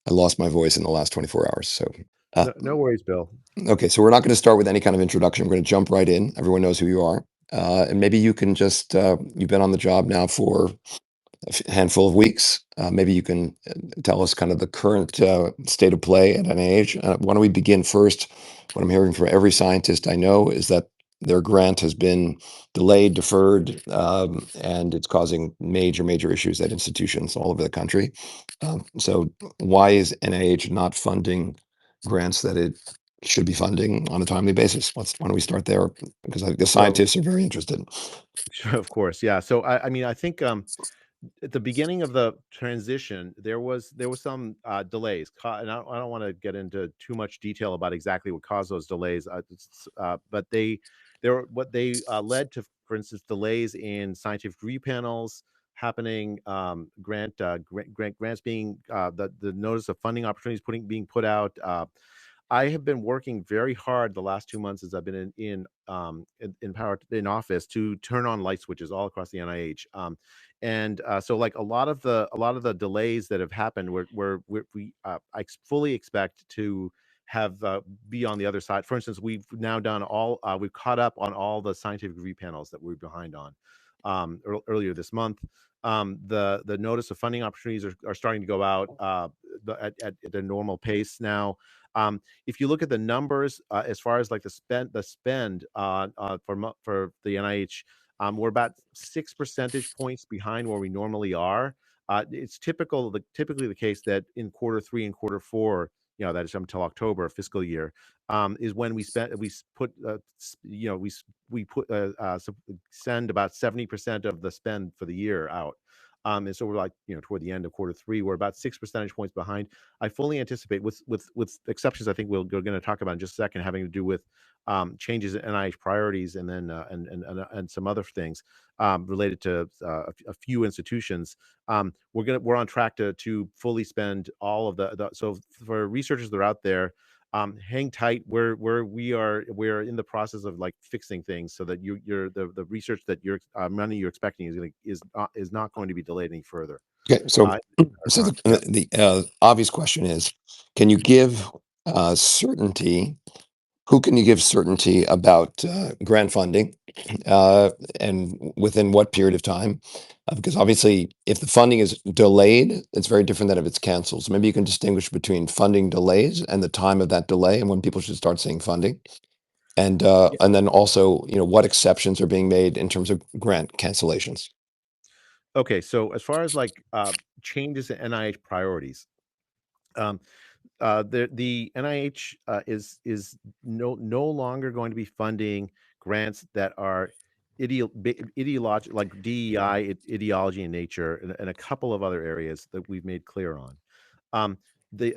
I lost my voice in the last 24 hours. So, uh, No worries, Bill. okay, so we're not going to start with any kind of introduction. We're going to jump right in. Everyone knows who you are. And maybe you can just, you've been on the job now for a handful of weeks. Maybe you can tell us kind of the current state of play at NIH. Why don't we begin first? What I'm hearing from every scientist I know is that their grant has been delayed, deferred, and it's causing major, major issues at institutions all over the country. So why is NIH not funding grants that it should be funding on a timely basis? Why don't we start there? Because the So, scientists are very interested. sure, of course, yeah. So, I mean, I think at the beginning of the transition, there was some delays, and I don't want to get into too much detail about exactly what caused those delays, but they led to, for instance, delays in scientific review panels happening, grants being the notice of funding opportunities being put out. I have been working very hard the last 2 months as I've been in power in office to turn on light switches all across the NIH. So like a lot of the delays that have happened, fully expect to have be on the other side. For instance, we've caught up on all the scientific review panels that we were behind on earlier this month. The notice of funding opportunities are starting to go out at a normal pace now. If you look at the numbers, as far as like the spend for the NIH, we're about 6 percentage points behind where we normally are. It's typically the case that in quarter 3 and quarter 4, that is until October fiscal year, is when we send about 70% of the spend for the year out. And so we're like, toward the end of quarter 3, we're about 6 percentage points behind. I fully anticipate, with exceptions, I think we're going to talk about in just a second, having to do with changes in NIH priorities, and then and some other things related to a few institutions. We're on track to fully spend all of so for researchers that are out there, hang tight. We're in the process of like fixing things so that the research that money you're expecting is not going to be delayed any further. Okay, so Uh, so yeah. the obvious question is, can you give certainty? Who can you give certainty about grant funding, uh, and within what period of time? Because obviously, if the funding is delayed, it's very different than if it's canceled. So maybe you can distinguish between funding delays and the time of that delay, and when people should start seeing funding, and then also, what exceptions are being made in terms of grant cancellations. Okay, so as far as like changes in NIH priorities, um, the NIH is no longer going to be funding grants that are ideological, like DEI, ideology in nature, and a couple of other areas that we've made clear on. Um, we're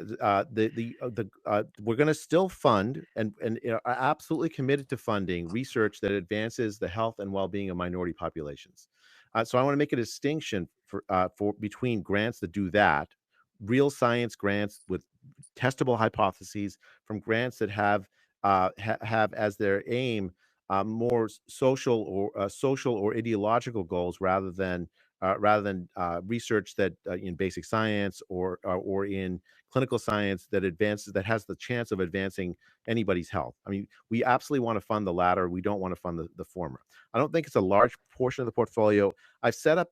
going to still fund and are absolutely committed to funding research that advances the health and well-being of minority populations. So I want to make a distinction for between grants that do that, real science grants with testable hypotheses, from grants that have as their aim more social or ideological goals, rather than research that in basic science or in clinical science that has the chance of advancing anybody's health. I mean, we absolutely want to fund the latter. We don't want to fund the former. I don't think it's a large portion of the portfolio. I've set up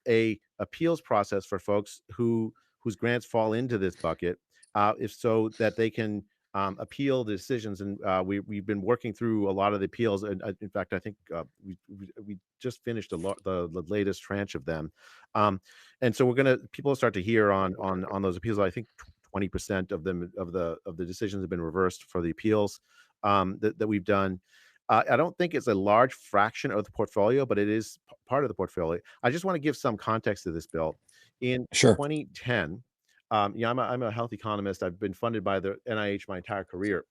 a appeals process for folks whose grants fall into this bucket, if so that they can appeal the decisions. And we've been working through a lot of the appeals. And in fact, I think we just finished the latest tranche of them. And so people will start to hear on those appeals. I think 20% of the decisions have been reversed for the appeals that we've done. I don't think it's a large fraction of the portfolio, but it is part of the portfolio. I just want to give some context to this, Bill. In Sure. 2010, I'm a health economist. I've been funded by the NIH my entire career.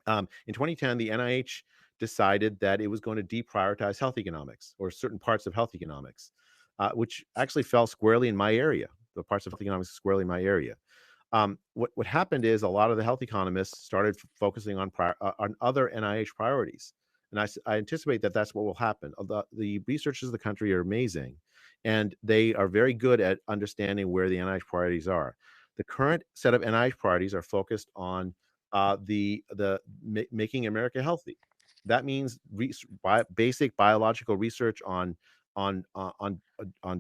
In 2010, the NIH decided that it was going to deprioritize health economics, or certain parts of health economics, which actually fell squarely in my area. The parts of health economics squarely in my area. What happened is a lot of the health economists started focusing on other NIH priorities, and I anticipate that that's what will happen. The researchers of the country are amazing, and they are very good at understanding where the NIH priorities are. The current set of NIH priorities are focused on making America healthy. That means basic biological research on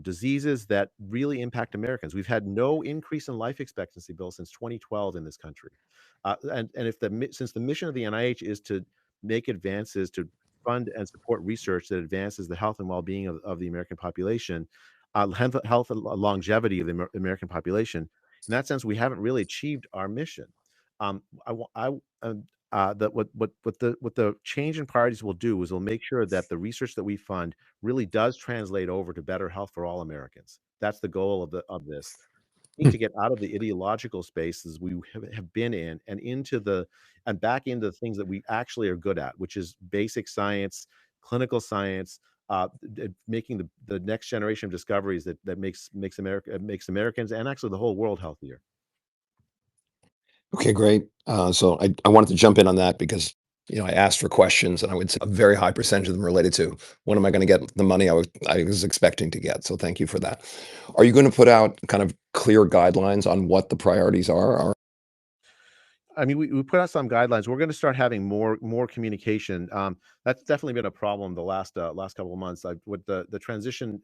diseases that really impact Americans. We've had no increase in life expectancy, Bill, since 2012 in this country. And since the mission of the NIH is to make advances to fund and support research that advances the health and well-being of the American population, health and longevity of the American population. In that sense, we haven't really achieved our mission. What the change in priorities will do is will make sure that the research that we fund really does translate over to better health for all Americans. That's the goal of this. We need to get out of the ideological spaces we have been in and back into the things that we actually are good at, which is basic science, clinical science, making the next generation of discoveries that makes Americans and actually the whole world healthier. Okay, great. So I wanted to jump in on that because, I asked for questions and I would say a very high percentage of them related to when am I going to get the money I was expecting to get. So thank you for that. Are you going to put out kind of clear guidelines on what the priorities are? I mean, we put out some guidelines. We're going to start having more communication. That's definitely been a problem the last couple of months. With the transition,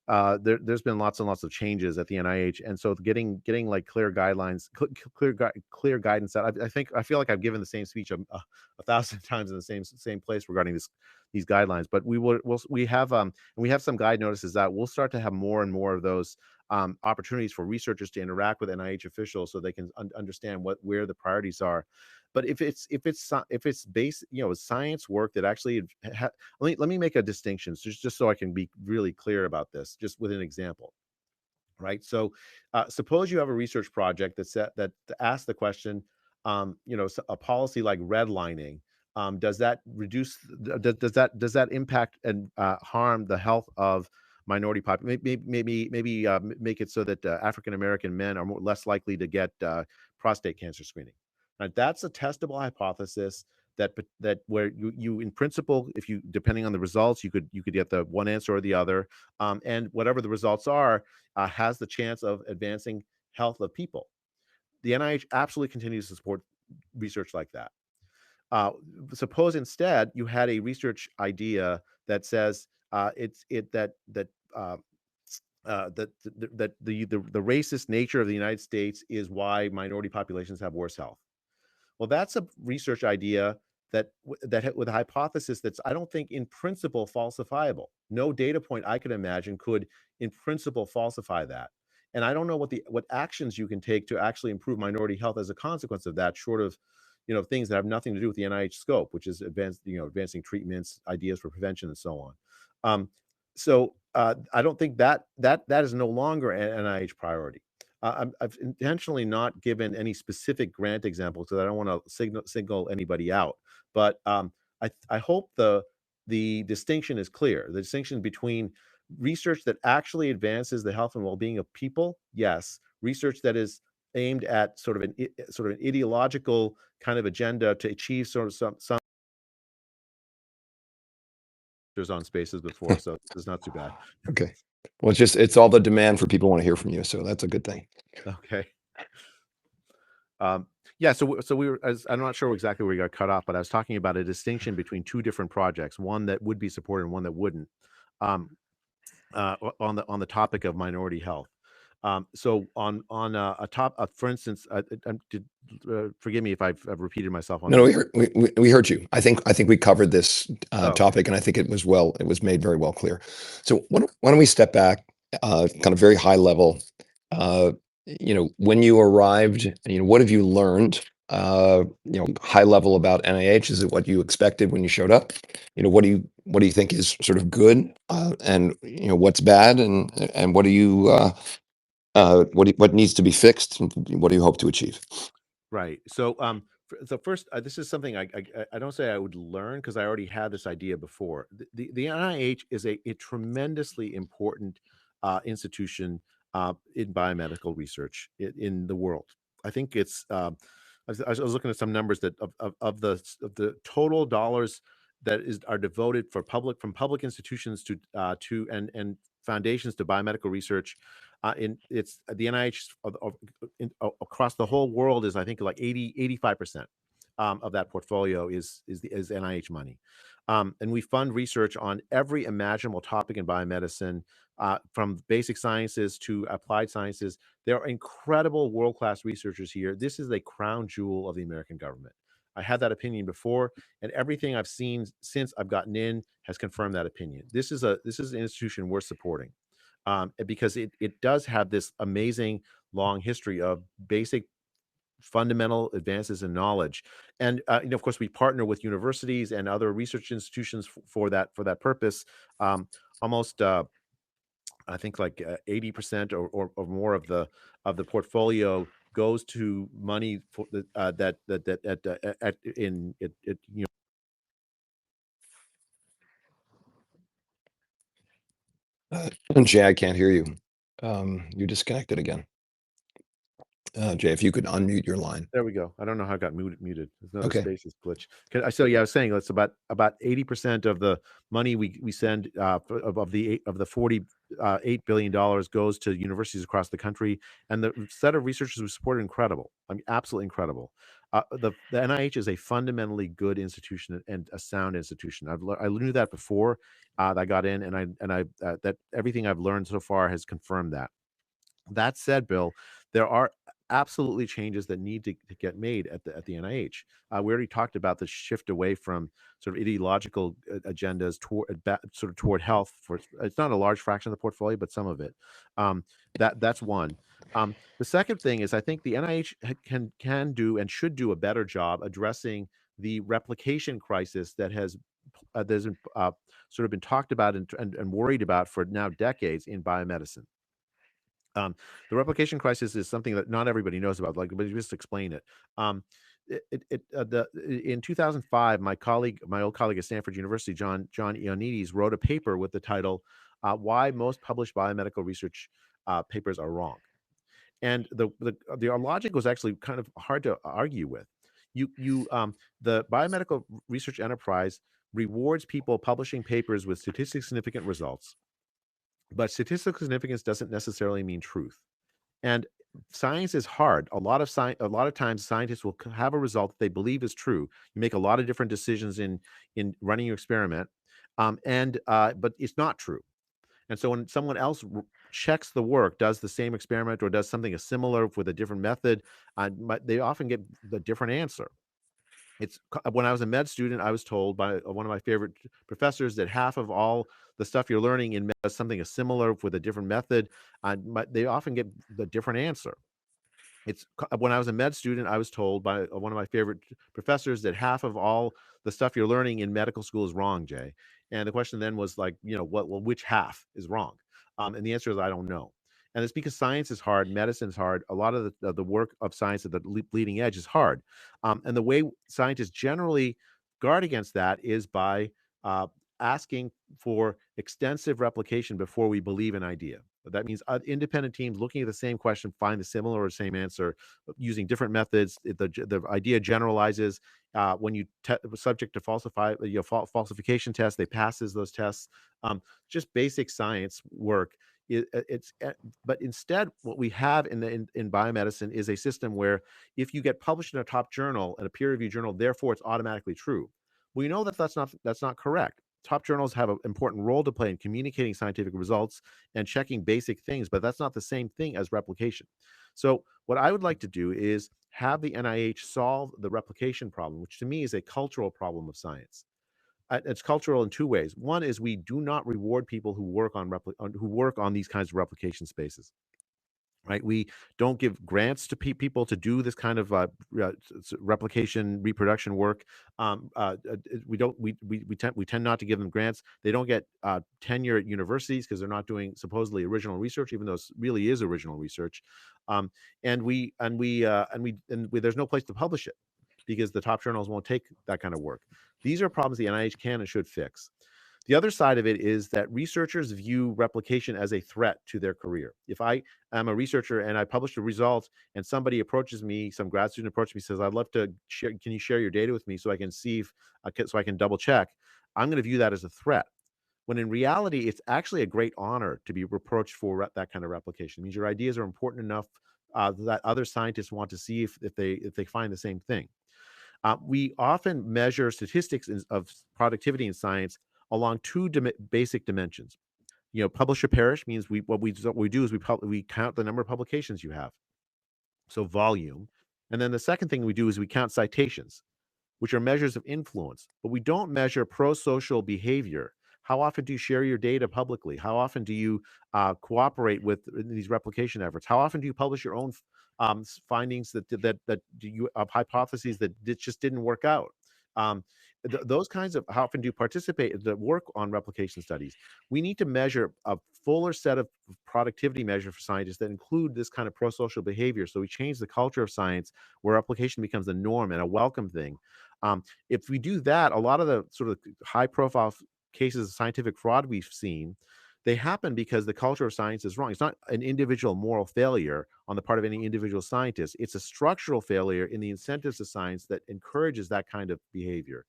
there's been lots and lots of changes at the NIH, and so getting like clear guidelines, clear guidance. I feel like I've given the same speech a thousand times in the same place regarding these guidelines. But we have some guide notices that we'll start to have more and more of those opportunities for researchers to interact with NIH officials so they can understand where the priorities are. But if it's based, science work that actually let me make a distinction just so I can be really clear about this, just with an example. Right. So suppose you have a research project that asks the question, a policy like redlining, does that does that impact and harm the health of minority population? Maybe make it so that African American men are less likely to get prostate cancer screening. Now, that's a testable hypothesis that where you in principle, if you depending on the results, you could get the one answer or the other, and whatever the results are, has the chance of advancing health of people. The NIH absolutely continues to support research like that. Suppose instead you had a research idea that says that the racist nature of the United States is why minority populations have worse health. Well, that's a research idea that with a hypothesis that's, I don't think in principle falsifiable. No data point I could imagine could in principle falsify that. And I don't know what actions you can take to actually improve minority health as a consequence of that, short of things that have nothing to do with the NIH scope, which is advancing treatments, ideas for prevention, and so on. I don't think that is no longer an NIH priority. I've intentionally not given any specific grant examples because I don't want to signal anybody out. But I hope the distinction is clear. The distinction between research that actually advances the health and well-being of people, yes. Research that is aimed at sort of an ideological kind of agenda to achieve sort of some on spaces before, so it's not too bad. Okay. Well, it's all the demand for people want to hear from you. So that's a good thing. Okay. Yeah, so we were, I'm not sure exactly where we got cut off, but I was talking about a distinction between two different projects, one that would be supported and one that wouldn't, on the topic of minority health. So on a top, for instance, forgive me if I've repeated myself on No, this. we heard you. I think we covered this Okay. topic, and I think it was made very well clear. So why don't we step back, kind of very high level. When you arrived, what have you learned? High level about NIH. Is it what you expected when you showed up? What do you think is sort of good, and what's bad, and what what needs to be fixed, and what do you hope to achieve? Right. So, first, this is something I don't say I would learn because I already had this idea before. The NIH is a tremendously important institution in biomedical research in the world. I think it's. I was looking at some numbers that of the total dollars that are devoted from public institutions to and foundations to biomedical research. It's the NIH across the whole world is, I think, like 85% of that portfolio is NIH money. And we fund research on every imaginable topic in biomedicine, from basic sciences to applied sciences. There are incredible world-class researchers here. This is a crown jewel of the American government. I had that opinion before, and everything I've seen since I've gotten in has confirmed that opinion. This is an institution worth supporting, because it does have this amazing long history of basic fundamental advances in knowledge. And of course, we partner with universities and other research institutions for that purpose. Almost I think like 80% or more of the portfolio goes to money for the that at in it you Jay, I can't hear you. You disconnected again. Jay, if you could unmute your line. There we go. I don't know how it got muted. There's another Okay. spaces glitch. So yeah, I was saying that's about 80% of the money we send, of the $48 billion goes to universities across the country, and the set of researchers we support are incredible. I mean, absolutely incredible. The NIH is a fundamentally good institution and a sound institution. I knew that before I got in, and I that everything I've learned so far has confirmed that. That said, Bill, there are absolutely changes that need to get made at the NIH. We already talked about the shift away from sort of ideological agendas sort of toward health. For it's not a large fraction of the portfolio, but some of it. That's one. The second thing is, I think the NIH can do and should do a better job addressing the replication crisis that has there's sort of been talked about and worried about for now decades in biomedicine. The replication crisis is something that not everybody knows about. Like, but just explain it. In 2005, my old colleague at Stanford University, John Ioannidis, wrote a paper with the title "Why Most Published Biomedical Research Papers Are Wrong." And the logic was actually kind of hard to argue with. The biomedical research enterprise rewards people publishing papers with statistically significant results, but statistical significance doesn't necessarily mean truth. And science is hard. A lot of times scientists will have a result that they believe is true. You make a lot of different decisions in running your experiment, but it's not true. And so when someone else checks the work, does the same experiment, or does something similar with a different method, they often get the different answer. When I was a med student, I was told by one of my favorite professors that half of all the stuff you're learning in med is something similar with a different method. They often get the different answer. When I was a med student, I was told by one of my favorite professors that half of all the stuff you're learning in medical school is wrong, Jay. And the question then was like, which half is wrong? And the answer is, I don't know. And it's because science is hard, medicine is hard. A lot of the work of science at the bleeding edge is hard. And the way scientists generally guard against that is by uh, asking for extensive replication before we believe an idea. That means independent teams looking at the same question find the similar or same answer using different methods. The idea generalizes when you subject to falsification tests. They passes those tests. Just basic science work. But instead, what we have in biomedicine is a system where if you get published in a top journal, and a peer reviewed journal, therefore it's automatically true. We know that that's not correct. Top journals have an important role to play in communicating scientific results and checking basic things, but that's not the same thing as replication. So what I would like to do is have the NIH solve the replication problem, which to me is a cultural problem of science. It's cultural in two ways. One is we do not reward people who work on these kinds of replication spaces. Right, we don't give grants to people to do this kind of replication reproduction work. We don't. We tend not to give them grants. They don't get tenure at universities because they're not doing supposedly original research, even though it really is original research. There's no place to publish it because the top journals won't take that kind of work. These are problems the NIH can and should fix. The other side of it is that researchers view replication as a threat to their career. If I am a researcher and I publish a result and somebody approaches me, some grad student approaches me, says, "I'd love to share, can you share your data with me so I can see if, so I can double check?" I'm going to view that as a threat. when in reality, it's actually a great honor to be reproached for that kind of replication. It means your ideas are important enough that other scientists want to see if they find the same thing. We often measure statistics of productivity in science along two basic dimensions. Publish or perish means what we do is we count the number of publications you have, so volume, and then the second thing we do is we count citations, which are measures of influence, but we don't measure pro-social behavior. How often do you share your data publicly? How often do you cooperate with these replication efforts? How often do you publish your own findings that you of hypotheses that just didn't work out? Those kinds of how often do you participate in the work on replication studies? We need to measure a fuller set of productivity measures for scientists that include this kind of pro-social behavior. So we change the culture of science where replication becomes the norm and a welcome thing. If we do that, a lot of the sort of high profile cases of scientific fraud we've seen, they happen because the culture of science is wrong. It's not an individual moral failure on the part of any individual scientist. It's a structural failure in the incentives of science that encourages that kind of behavior.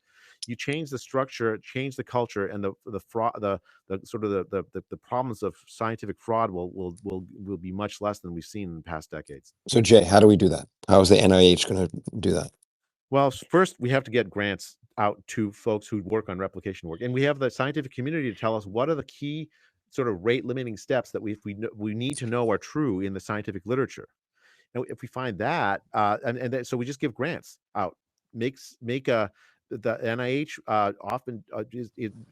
You change the structure, change the culture, and the fraud, the sort of the problems of scientific fraud will be much less than we've seen in the past decades. So Jay, how do we do that? How is the NIH going to do that? Well, first we have to get grants out to folks who work on replication work, and we have the scientific community to tell us what are the key sort of rate limiting steps that we need to know are true in the scientific literature. And if we find that, so we just give grants out. Make a The NIH often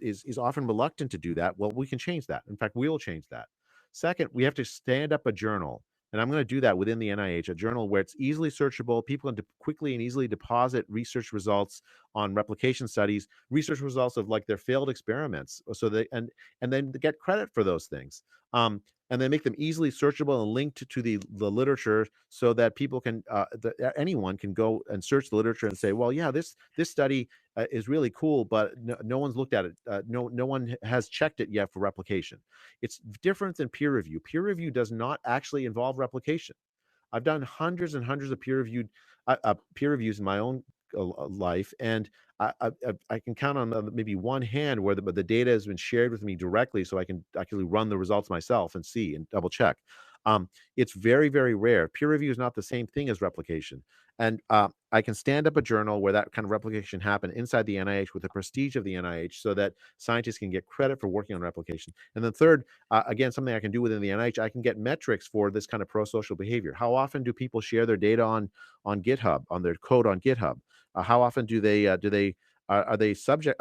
is often reluctant to do that. Well, we can change that. In fact, we will change that. Second, we have to stand up a journal, and I'm going to do that within the NIH, a journal where it's easily searchable. People can quickly and easily deposit research results on replication studies, research results of like their failed experiments, so they and then get credit for those things. And then make them easily searchable and linked to the literature so that people can anyone can go and search the literature and say, well, yeah, this study is really cool, but no one's looked at it. No one has checked it yet for replication. It's different than peer review. Peer review does not actually involve replication. I've done hundreds and hundreds of peer reviews in my own life, and I can count on maybe one hand where the data has been shared with me directly, so I can actually run the results myself and see and double check. It's very, very rare. Peer review is not the same thing as replication, and I can stand up a journal where that kind of replication happened inside the NIH with the prestige of the NIH, so that scientists can get credit for working on replication. And then third, again, something I can do within the NIH, I can get metrics for this kind of pro-social behavior. How often do people share their data on GitHub, on their code on GitHub? How often do they are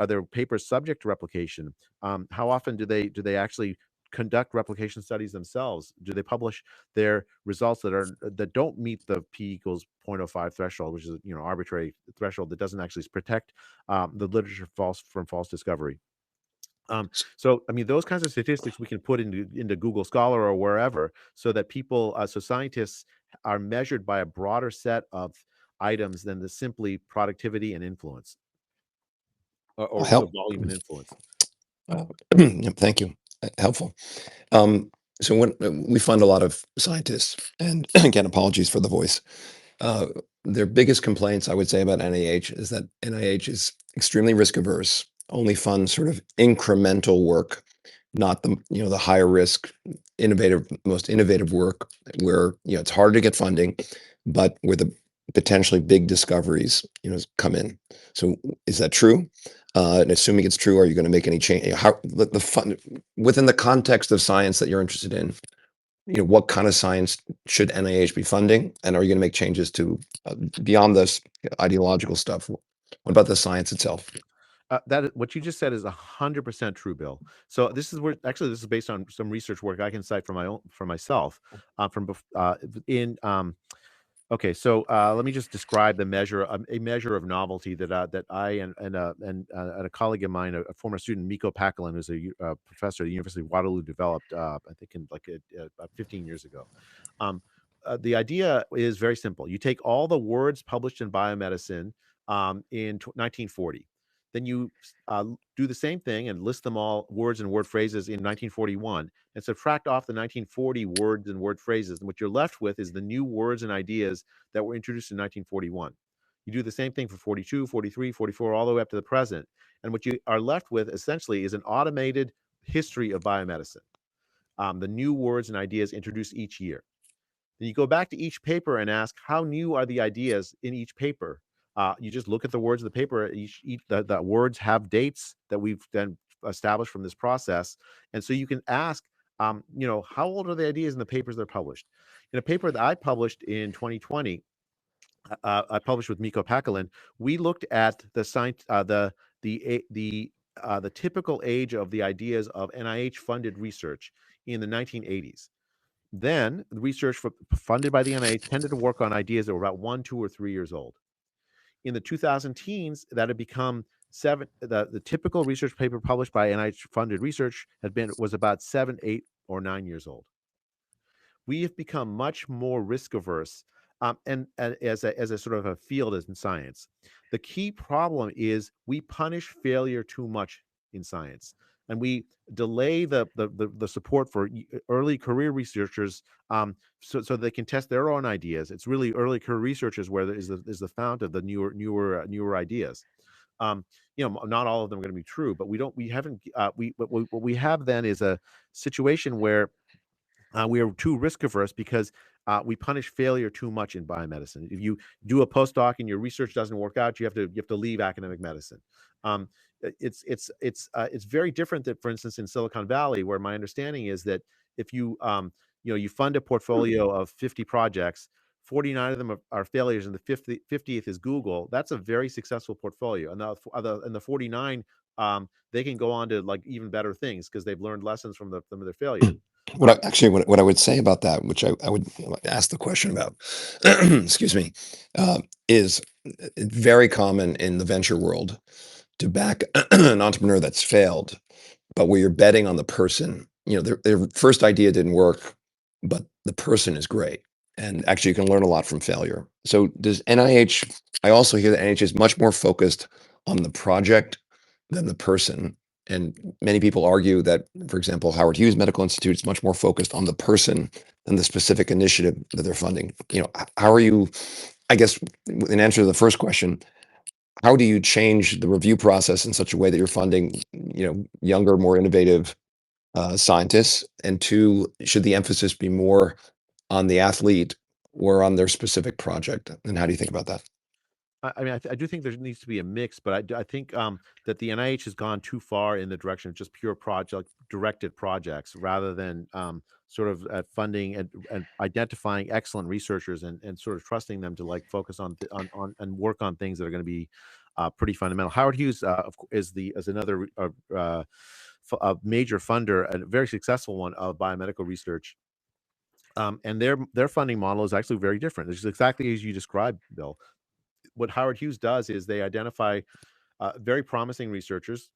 their papers subject to replication? How often do they actually conduct replication studies themselves? Do they publish their results that don't meet the p equals 0.05 threshold, which is arbitrary threshold that doesn't actually protect the literature from false discovery? So I mean, those kinds of statistics we can put into Google Scholar or wherever, so that so scientists are measured by a broader set of items than the simply productivity and influence, or the Help. volume and influence. Thank you. Helpful. Um, so when we fund a lot of scientists, and again, apologies for the voice. Uh, their biggest complaints, I would say, about NIH is that NIH is extremely risk averse, only funds sort of incremental work, not the higher risk, most innovative work where it's harder to get funding, but where the potentially big discoveries come in. So is that true? And assuming it's true, are you going to make any change? How the fund within the context of science that you're interested in? What kind of science should NIH be funding, and are you going to make changes to beyond this ideological stuff? What about the science itself? What you just said is 100% true, Bill. So this is based on some research work I can cite for myself from in Okay, so let me just describe a measure of novelty that I and a colleague of mine, a former student, Miko Pakalin, who's a professor at the University of Waterloo, developed, I think, in like about 15 years ago. Um, the idea is very simple. You take all the words published in biomedicine in 1940, then you do the same thing and list them all, words and word phrases, in 1941, and subtract off the 1940 words and word phrases. And what you're left with is the new words and ideas that were introduced in 1941. You do the same thing for 42, 43, 44, all the way up to the present. And what you are left with essentially is an automated history of biomedicine. The new words and ideas introduced each year. Then you go back to each paper and ask, how new are the ideas in each paper? You just look at the words of the paper. The words have dates that we've then established from this process. And so you can ask, how old are the ideas in the papers that are published? In a paper that I published in 2020, I published with Mikko Pakalin, we looked at the typical age of the ideas of NIH-funded research in the 1980s. Then the research funded by the NIH tended to work on ideas that were about 1, 2, or 3 years old. In the 2000 teens, that had become the typical research paper published by NIH-funded research was about 7, 8, or 9 years old. We have become much more risk averse, and as a sort of a field as in science. The key problem is we punish failure too much in science, and we delay the support for early career researchers, so they can test their own ideas. It's really early career researchers where is the fount of the newer ideas. Not all of them are going to be true, but what we have then is a situation where we are too risk averse because we punish failure too much in biomedicine. If you do a postdoc and your research doesn't work out, you have to leave academic medicine. It's very different that, for instance, in Silicon Valley, where my understanding is that if you you fund a portfolio of 50 projects, 49 of them are failures, and the 50th is Google. That's a very successful portfolio, and the 49 they can go on to like even better things because they've learned lessons from their failure. What I would say about that, which I would ask the question about, excuse me, is very common in the venture world to back an entrepreneur that's failed, but where you're betting on the person. Their first idea didn't work, but the person is great. And actually, you can learn a lot from failure. So does NIH, I also hear that NIH is much more focused on the project than the person. And many people argue that, for example, Howard Hughes Medical Institute is much more focused on the person than the specific initiative that they're funding. How are you, I guess, in answer to the first question, how do you change the review process in such a way that you're funding, younger, more innovative scientists? And two, should the emphasis be more on the athlete or on their specific project? And how do you think about that? I mean, I do think there needs to be a mix, but I think that the NIH has gone too far in the direction of just pure directed projects rather than sort of funding and identifying excellent researchers and sort of trusting them to like focus on and work on things that are going to be pretty fundamental. Howard Hughes is another a major funder, a very successful one of biomedical research. And their funding model is actually very different. It's exactly as you described, Bill. What Howard Hughes does is they identify very promising researchers.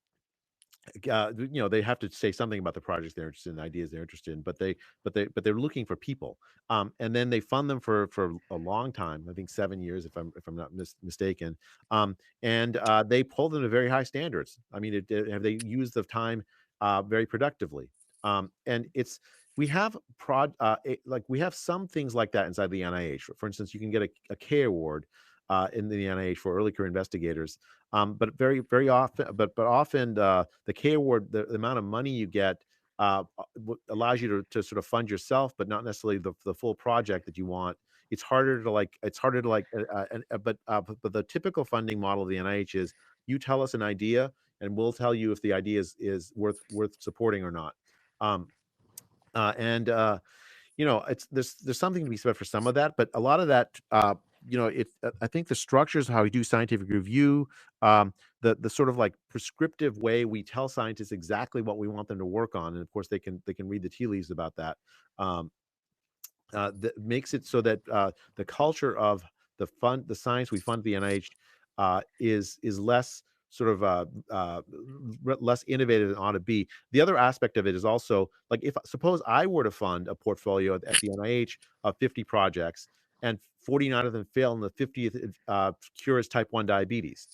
They have to say something about the projects they're interested in, the ideas they're interested in, but they're looking for people, and then they fund them for a long time. I think 7 years, if I'm not mistaken, and they pull them to very high standards. I mean, have they used the time very productively? And we have we have some things like that inside the NIH. For instance, you can get a K award in the NIH for early career investigators. But very often, but often the K award, the amount of money you get allows you to sort of fund yourself, but not necessarily the full project that you want. It's harder to like. But the typical funding model of the NIH is you tell us an idea, and we'll tell you if the idea is worth supporting or not. And it's there's something to be said for some of that, but a lot of that, I think the structures of how we do scientific review, the sort of like prescriptive way we tell scientists exactly what we want them to work on, and of course they can read the tea leaves about that. That makes it so that the culture of the science we fund the NIH is less sort of less innovative than it ought to be. The other aspect of it is also like, if suppose I were to fund a portfolio at the NIH of 50 projects and 49 of them fail and the 50th cures type 1 diabetes.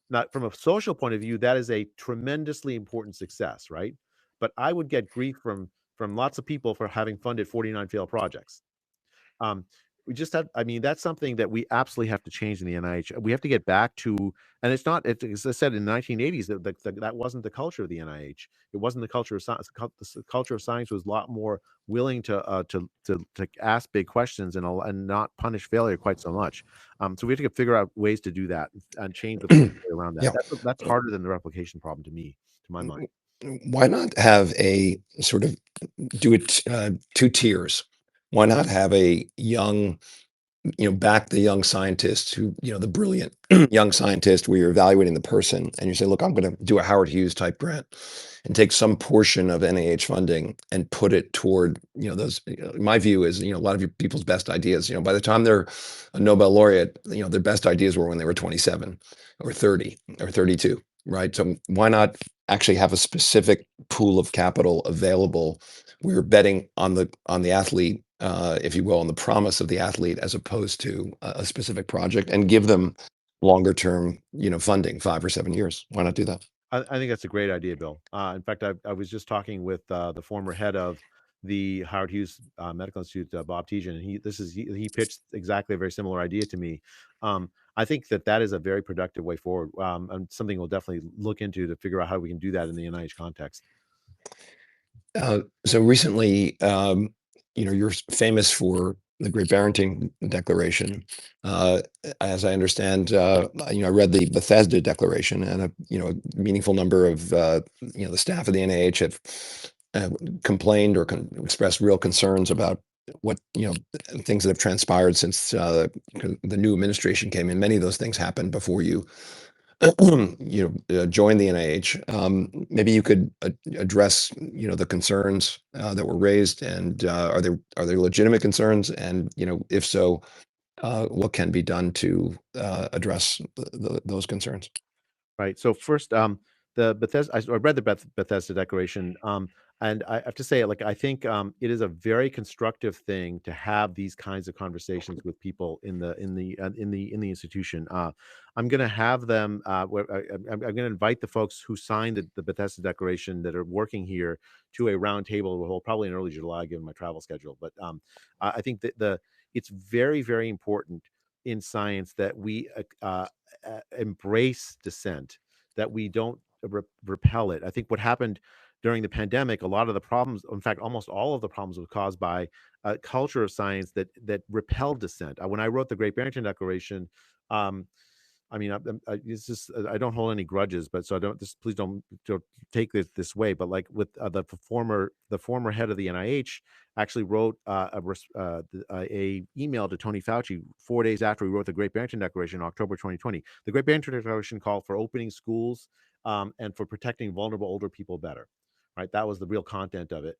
Now, from a social point of view, that is a tremendously important success, right? But I would get grief from lots of people for having funded 49 failed projects. Um, we just have, I mean, that's something that we absolutely have to change in the NIH. We have to get back to, and it's not, as I said, in the 1980s, that wasn't the culture of the NIH. It wasn't the culture of science. The culture of science was a lot more willing to ask big questions and not punish failure quite so much. So we have to figure out ways to do that and change the pathway around that. Yeah. That's harder than the replication problem to me, to my mind. Why not have a sort of do it two tiers? Why not have a young, back the young scientists who, the brilliant young scientist where you're evaluating the person and you say, look, I'm going to do a Howard Hughes type grant and take some portion of NIH funding and put it toward, those, my view is, a lot of your people's best ideas, by the time they're a Nobel laureate, their best ideas were when they were 27 or 30 or 32, right? So why not actually have a specific pool of capital available? We're betting on the athlete, if you will, on the promise of the athlete, as opposed to a specific project, and give them longer term, funding, 5 or 7 years. Why not do that? I think that's a great idea, Bill. In fact, I was just talking with the former head of the Howard Hughes Medical Institute, Bob Tijan, and he pitched exactly a very similar idea to me. I think that is a very productive way forward, and something we'll definitely look into to figure out how we can do that in the NIH context. So recently, you're famous for the Great Barrington Declaration. Uh, as I understand, I read the Bethesda Declaration, and a meaningful number of the staff of the NIH have complained or expressed real concerns about what things that have transpired since the new administration came in. Many of those things happened before you join the NIH. Maybe you could address, the concerns that were raised, and are they legitimate concerns? And if so, what can be done to address those concerns? Right. So first, the Bethesda. I read the Bethesda Declaration, and I have to say, like, I think it is a very constructive thing to have these kinds of conversations with people in the institution. I'm going to have them. I'm going to invite the folks who signed the Bethesda Declaration that are working here to a round table we'll hold probably in early July, given my travel schedule. But I think that it's very, very important in science that we embrace dissent, that we don't repel it. I think what happened during the pandemic, a lot of the problems, in fact, almost all of the problems, were caused by a culture of science that repelled dissent. When I wrote the Great Barrington Declaration, um, I mean, it's just I don't hold any grudges, but so I don't. Just please don't take this way. But like with the former head of the NIH actually wrote a email to Tony Fauci 4 days after he wrote the Great Barrington Declaration in October 2020. The Great Barrington Declaration called for opening schools and for protecting vulnerable older people better. Right, that was the real content of it.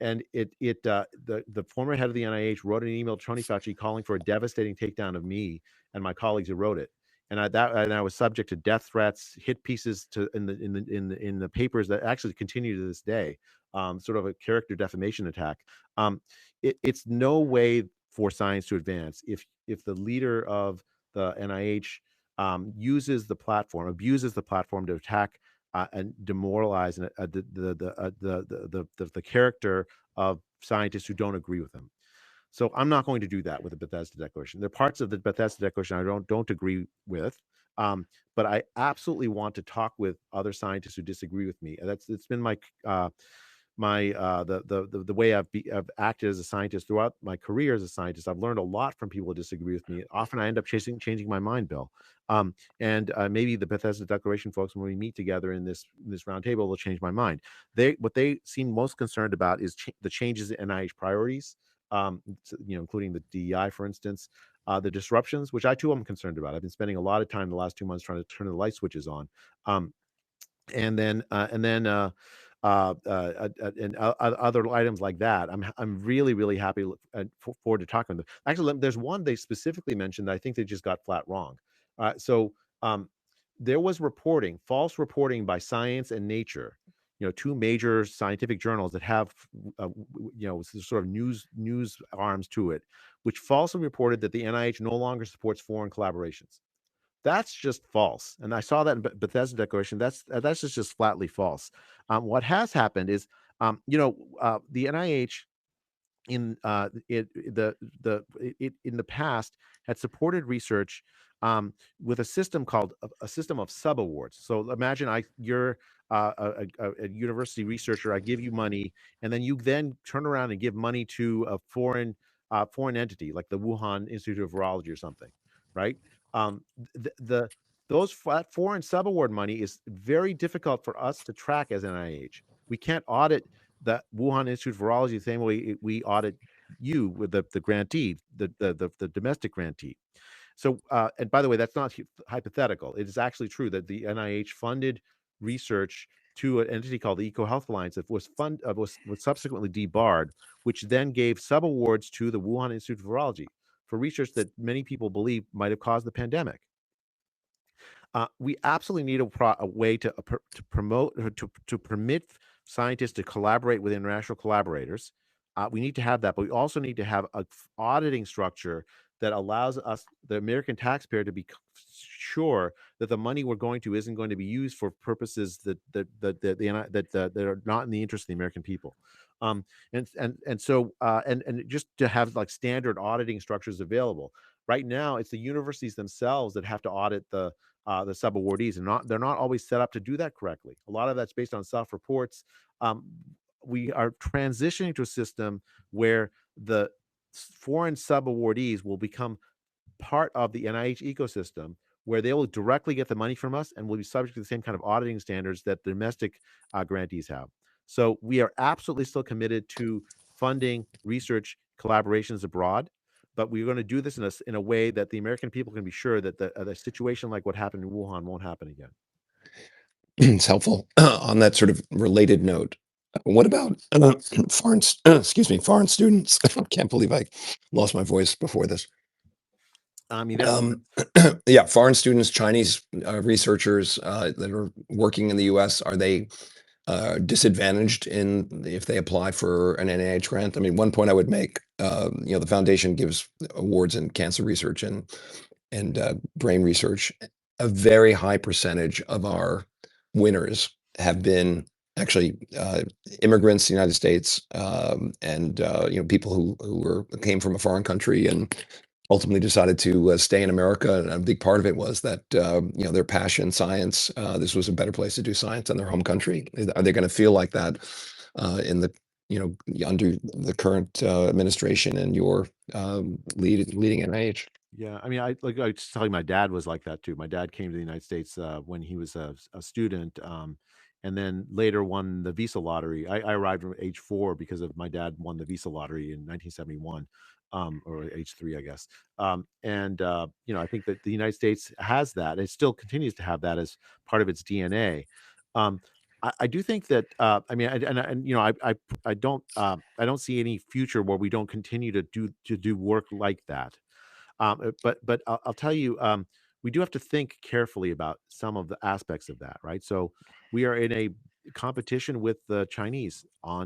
And the former head of the NIH wrote an email to Tony Fauci calling for a devastating takedown of me and my colleagues who wrote it. And I was subject to death threats, hit pieces in the papers that actually continue to this day, sort of a character defamation attack. It's no way for science to advance if the leader of the NIH abuses the platform to attack and demoralize the character of scientists who don't agree with him. So I'm not going to do that with the Bethesda Declaration. There are parts of the Bethesda Declaration I don't agree with, but I absolutely want to talk with other scientists who disagree with me. It's been the way I've acted as a scientist throughout my career as a scientist. I've learned a lot from people who disagree with me. Often I end up changing my mind, Bill. And maybe the Bethesda Declaration folks, when we meet together in this roundtable, will change my mind. What they seem most concerned about is the changes in NIH priorities, including the DEI, for instance, the disruptions, which I too am concerned about. I've been spending a lot of time the last 2 months trying to turn the light switches on, and then other items like that. I'm really, really happy forward to talking to them. Actually, there's one they specifically mentioned that I think they just got flat wrong. So there was false reporting by Science and Nature, two major scientific journals that have sort of news arms to it, which falsely reported that the NIH no longer supports foreign collaborations. That's just false, and I saw that in Bethesda Declaration. That's just flatly false. What has happened is, the NIH in in the past had supported research with a system called a system of subawards. So imagine you're a university researcher. I give you money, and then you then turn around and give money to a foreign entity like the Wuhan Institute of Virology or something, right? The those foreign subaward money is very difficult for us to track as NIH. We can't audit the Wuhan Institute of Virology the same way we audit you with the grantee, the domestic grantee. So, and by the way, that's not hypothetical. It is actually true that the NIH funded research to an entity called the EcoHealth Alliance that was subsequently debarred, which then gave subawards to the Wuhan Institute of Virology for research that many people believe might have caused the pandemic. We absolutely need a way to promote to permit scientists to collaborate with international collaborators. We need to have that, but we also need to have a auditing structure that allows us, the American taxpayer, to be sure that the money we're going to isn't going to be used for purposes that are not in the interest of the American people. And just to have like standard auditing structures available. Right now, it's the universities themselves that have to audit the subawardees, and they're not always set up to do that correctly. A lot of that's based on self-reports. Um, we are transitioning to a system where the foreign subawardees will become part of the NIH ecosystem, where they will directly get the money from us and will be subject to the same kind of auditing standards that the domestic grantees have. So we are absolutely still committed to funding research collaborations abroad, but we're going to do this in a way that the American people can be sure that the situation like what happened in Wuhan won't happen again. It's helpful. On that sort of related note, what about excuse me, foreign students? I can't believe I lost my voice before this. I mean, there's Yeah, foreign students, Chinese researchers that are working in the U.S., are they disadvantaged if they apply for an NIH grant? I mean, one point I would make, the foundation gives awards in cancer research and brain research. A very high percentage of our winners have been actually immigrants to the United States, and people who came from a foreign country and ultimately decided to stay in America. And a big part of it was that their passion, science. This was a better place to do science in their home country. Are they going to feel like that in the under the current administration and your leading NIH? Yeah, I mean, I was just telling you, my dad was like that too. My dad came to the United States when he was a student, and then later won the visa lottery. I arrived at age 4 because of my dad won the visa lottery in 1971, or age 3, I guess. I think that the United States has that. It still continues to have that as part of its DNA. Um, I do think that I mean, I don't see any future where we don't continue to do work like that. But I'll tell you, we do have to think carefully about some of the aspects of that, right? So we are in a competition with the Chinese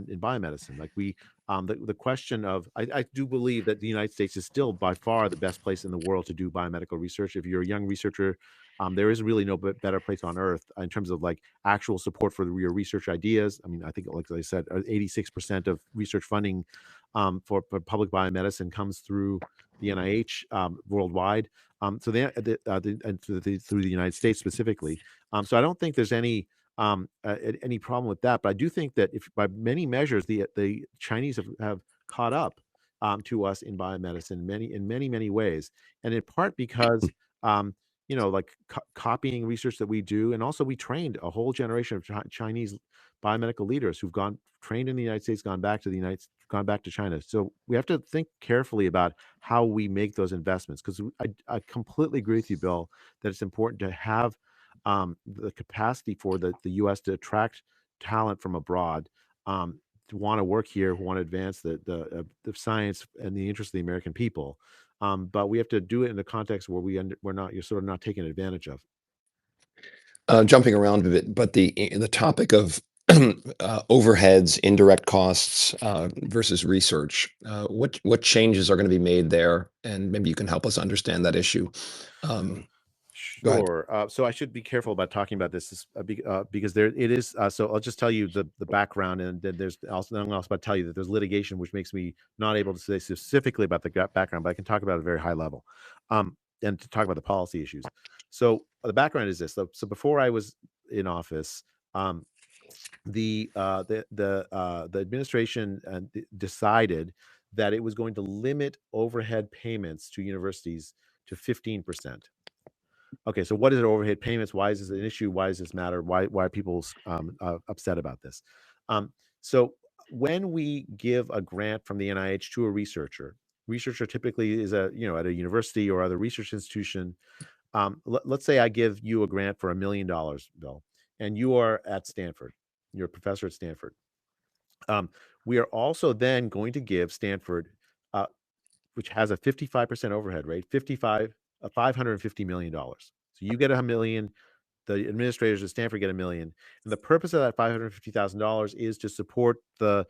in biomedicine. Like the question of, I do believe that the United States is still by far the best place in the world to do biomedical research. If you're a young researcher, there is really no better place on earth in terms of like actual support for your research ideas. I mean, I think, like I said, 86% of research funding for public biomedicine comes through the NIH worldwide. So and through the United States specifically. So I don't think there's any problem with that. But I do think that if by many measures the Chinese have caught up to us in biomedicine in many ways, and in part because like copying research that we do, and also we trained a whole generation of Chinese biomedical leaders who've gone trained in the United States, gone back to China. So we have to think carefully about how we make those investments, because I completely agree with you, Bill, that it's important to have the capacity for the U.S. to attract talent from abroad, to want to work here, who want to advance the science and the interest of the American people. But we have to do it in the context where you're sort of not taken advantage of. Jumping around a bit, but the topic of overheads, indirect costs versus research. What changes are going to be made there? And maybe you can help us understand that issue. Um, Go ahead. Sure. So I should be careful about talking about this because there it is. So I'll just tell you the background, and then I'm also about to tell you that there's litigation, which makes me not able to say specifically about the background, but I can talk about it at a very high level, and to talk about the policy issues. So the background is this. So before I was in office, um, the administration decided that it was going to limit overhead payments to universities to 15%. Okay, so what is overhead payments? Why is this an issue? Why does this matter? Why are people upset about this? Um, so when we give a grant from the NIH to a researcher typically is at a university or other research institution. Let's say I give you a grant for $1 million, Bill, and you are at Stanford. You're a professor at Stanford. Um, we are also then going to give Stanford, uh, which has a 55% overhead rate, $550 million. So you get a million, the administrators at Stanford get a million, and the purpose of that $550,000 is to support the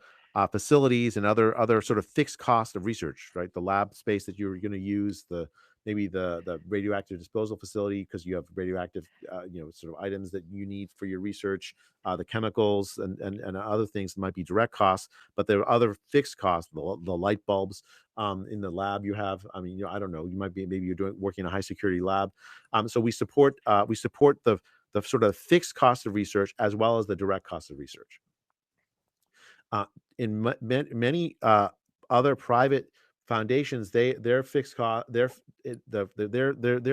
facilities and other sort of fixed cost of research, right? The lab space that you're going to use, maybe the radioactive disposal facility because you have radioactive sort of items that you need for your research, the chemicals and other things that might be direct costs, but there are other fixed costs, the light bulbs in the lab you have. I mean, I don't know, you might be maybe you're working in a high security lab. So we support the sort of fixed cost of research as well as the direct cost of research. Uh, in many other private foundations, their fixed cost, their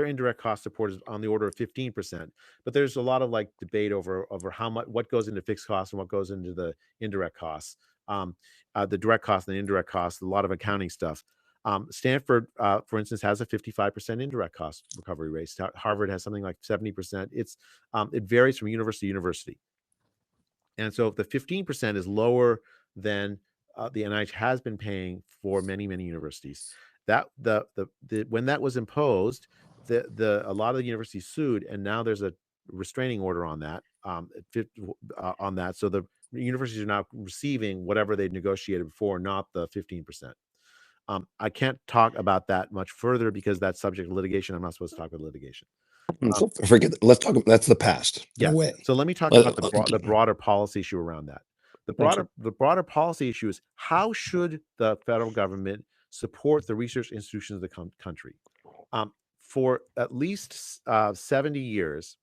indirect cost support is on the order of 15%. But there's a lot of like debate over how much, what goes into fixed costs and what goes into the indirect costs, the direct costs and the indirect costs. A lot of accounting stuff. Stanford, for instance, has a 55% indirect cost recovery rate. Harvard has something like 70%. It varies from university to university. And so if the 15% is lower than the NIH has been paying for many, many universities, that when that was imposed, a lot of the universities sued, and now there's a restraining order on that, So the universities are now receiving whatever they negotiated before, not the 15%. I can't talk about that much further because that's subject to litigation. I'm not supposed to talk about litigation. So forget that. Let's talk. That's the past. Yeah. No way. So let me talk Let- about the broader policy issue around that. The broader policy issue is how should the federal government support the research institutions of the country? For at least 70 years,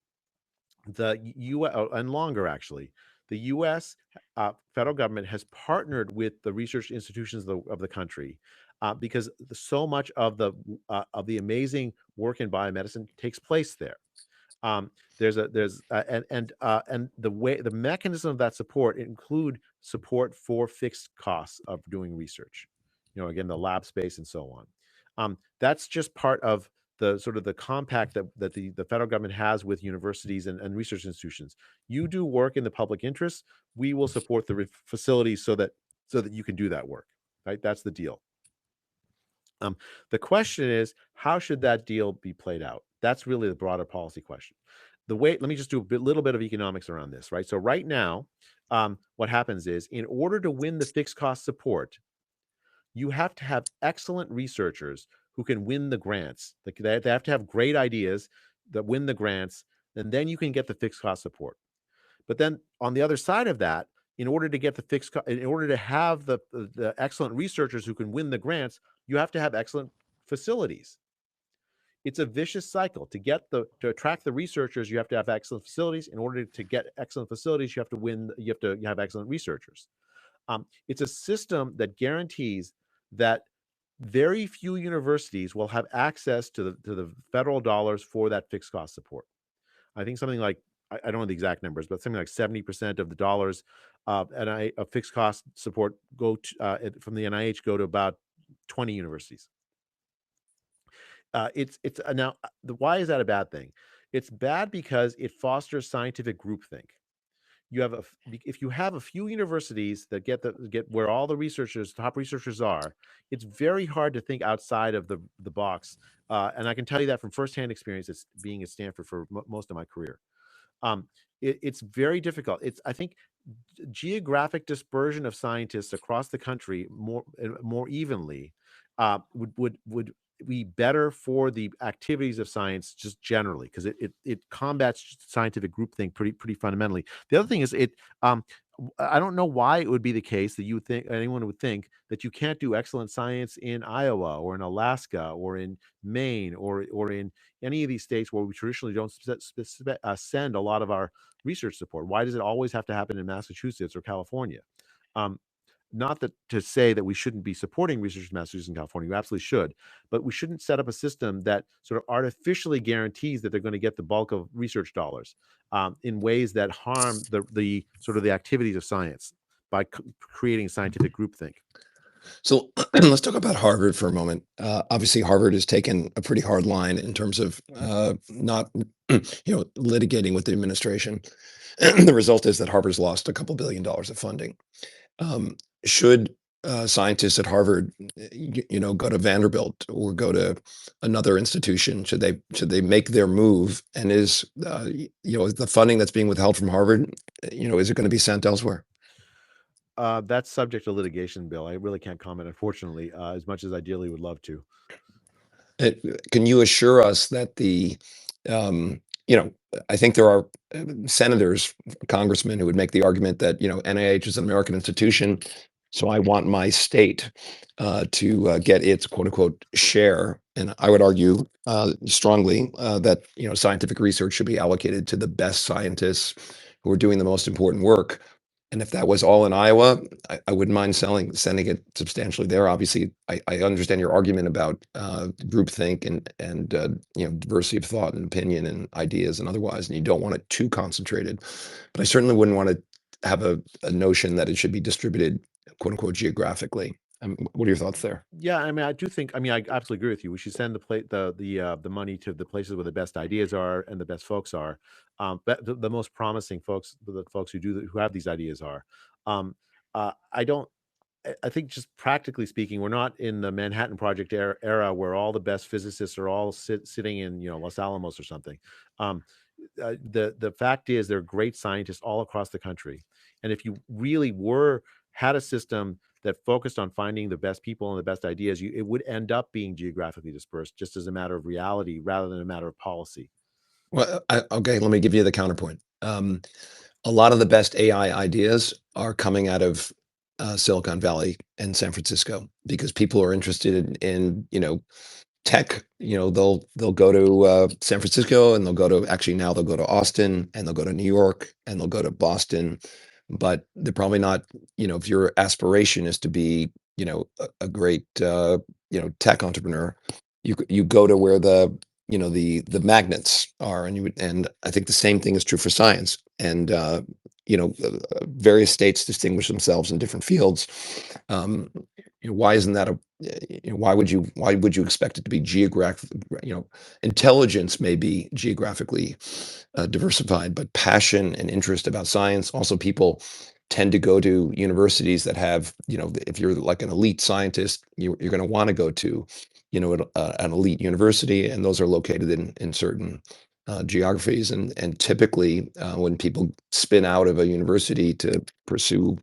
the U.S. and longer actually, the U.S. Federal government has partnered with the research institutions of the country because so much of the amazing work in biomedicine takes place there. There's and the mechanism of that support include support for fixed costs of doing research, again, the lab space and so on. That's just part of the sort of the compact that the federal government has with universities and research institutions. You do work in the public interest, we will support the facilities so that you can do that work, right? That's the deal. The question is, how should that deal be played out? That's really the broader policy question. Let me just do a little bit of economics around this, right? So right now, what happens is, in order to win the fixed cost support, you have to have excellent researchers who can win the grants. They have to have great ideas that win the grants, and then you can get the fixed cost support. But then on the other side of that, in order to get in order to have the excellent researchers who can win the grants, you have to have excellent facilities. It's a vicious cycle. To attract the researchers, you have to have excellent facilities. In order to get excellent facilities, you have to have excellent researchers. It's a system that guarantees that very few universities will have access to the federal dollars for that fixed cost support. I think something like, I don't know the exact numbers, but something like 70% of the dollars of fixed cost support from the NIH go to about 20 universities. Why is that a bad thing? It's bad because it fosters scientific groupthink. If you have a few universities that get where all the top researchers are, it's very hard to think outside of the box. And I can tell you that from firsthand experience, it's being at Stanford for most of my career. It's very difficult. I think geographic dispersion of scientists across the country more evenly would be better for the activities of science just generally because it combats scientific groupthink pretty fundamentally. The other thing is I don't know why it would be the case that you would think anyone would think that you can't do excellent science in Iowa or in Alaska or in Maine or in any of these states where we traditionally don't send a lot of our research support. Why does it always have to happen in Massachusetts or California? Um, Not that to say that we shouldn't be supporting research in Massachusetts and California, you absolutely should, but we shouldn't set up a system that sort of artificially guarantees that they're going to get the bulk of research dollars in ways that harm the sort of the activities of science by creating scientific groupthink. So let's talk about Harvard for a moment. Obviously, Harvard has taken a pretty hard line in terms of not, litigating with the administration. The result is that Harvard's lost a couple $1 billion of funding. Should scientists at Harvard, go to Vanderbilt or go to another institution? Should they make their move? And is the funding that's being withheld from Harvard, is it going to be sent elsewhere? That's subject to litigation, Bill. I really can't comment, unfortunately, as much as ideally would love to. Can you assure us that um, I think there are senators, congressmen who would make the argument that, NIH is an American institution, so I want my state to get its quote unquote share. And I would argue strongly that, scientific research should be allocated to the best scientists who are doing the most important work. And if that was all in Iowa, I wouldn't mind sending it substantially there. Obviously, I understand your argument about groupthink and diversity of thought and opinion and ideas and otherwise, and you don't want it too concentrated. But I certainly wouldn't want to have a notion that it should be distributed, quote unquote, geographically. What are your thoughts there? Yeah, I mean, I do think. I mean, I absolutely agree with you. We should send the money to the places where the best ideas are and the best folks are, but the most promising folks, the folks who have these ideas are. Um, I don't. I think just practically speaking, we're not in the Manhattan Project era where all the best physicists are all sitting in Los Alamos or something. Um, the fact is, there are great scientists all across the country, and if you really were had a system that focused on finding the best people and the best ideas, it would end up being geographically dispersed, just as a matter of reality rather than a matter of policy. Well, okay, let me give you the counterpoint. A lot of the best AI ideas are coming out of Silicon Valley and San Francisco because people are interested in tech. They'll go to San Francisco and they'll go to actually now they'll go to Austin and they'll go to New York and they'll go to Boston, but they're probably not. If your aspiration is to be a great tech entrepreneur, you go to where the magnets are, and I think the same thing is true for science. And various states distinguish themselves in different fields. Um, why isn't that why would you expect it to be geographic? Intelligence may be geographically diversified, but passion and interest about science, also people tend to go to universities that have, if you're like an elite scientist, you're going to want to go to, an elite university, and those are located in certain geographies. And typically, when people spin out of a university to pursue,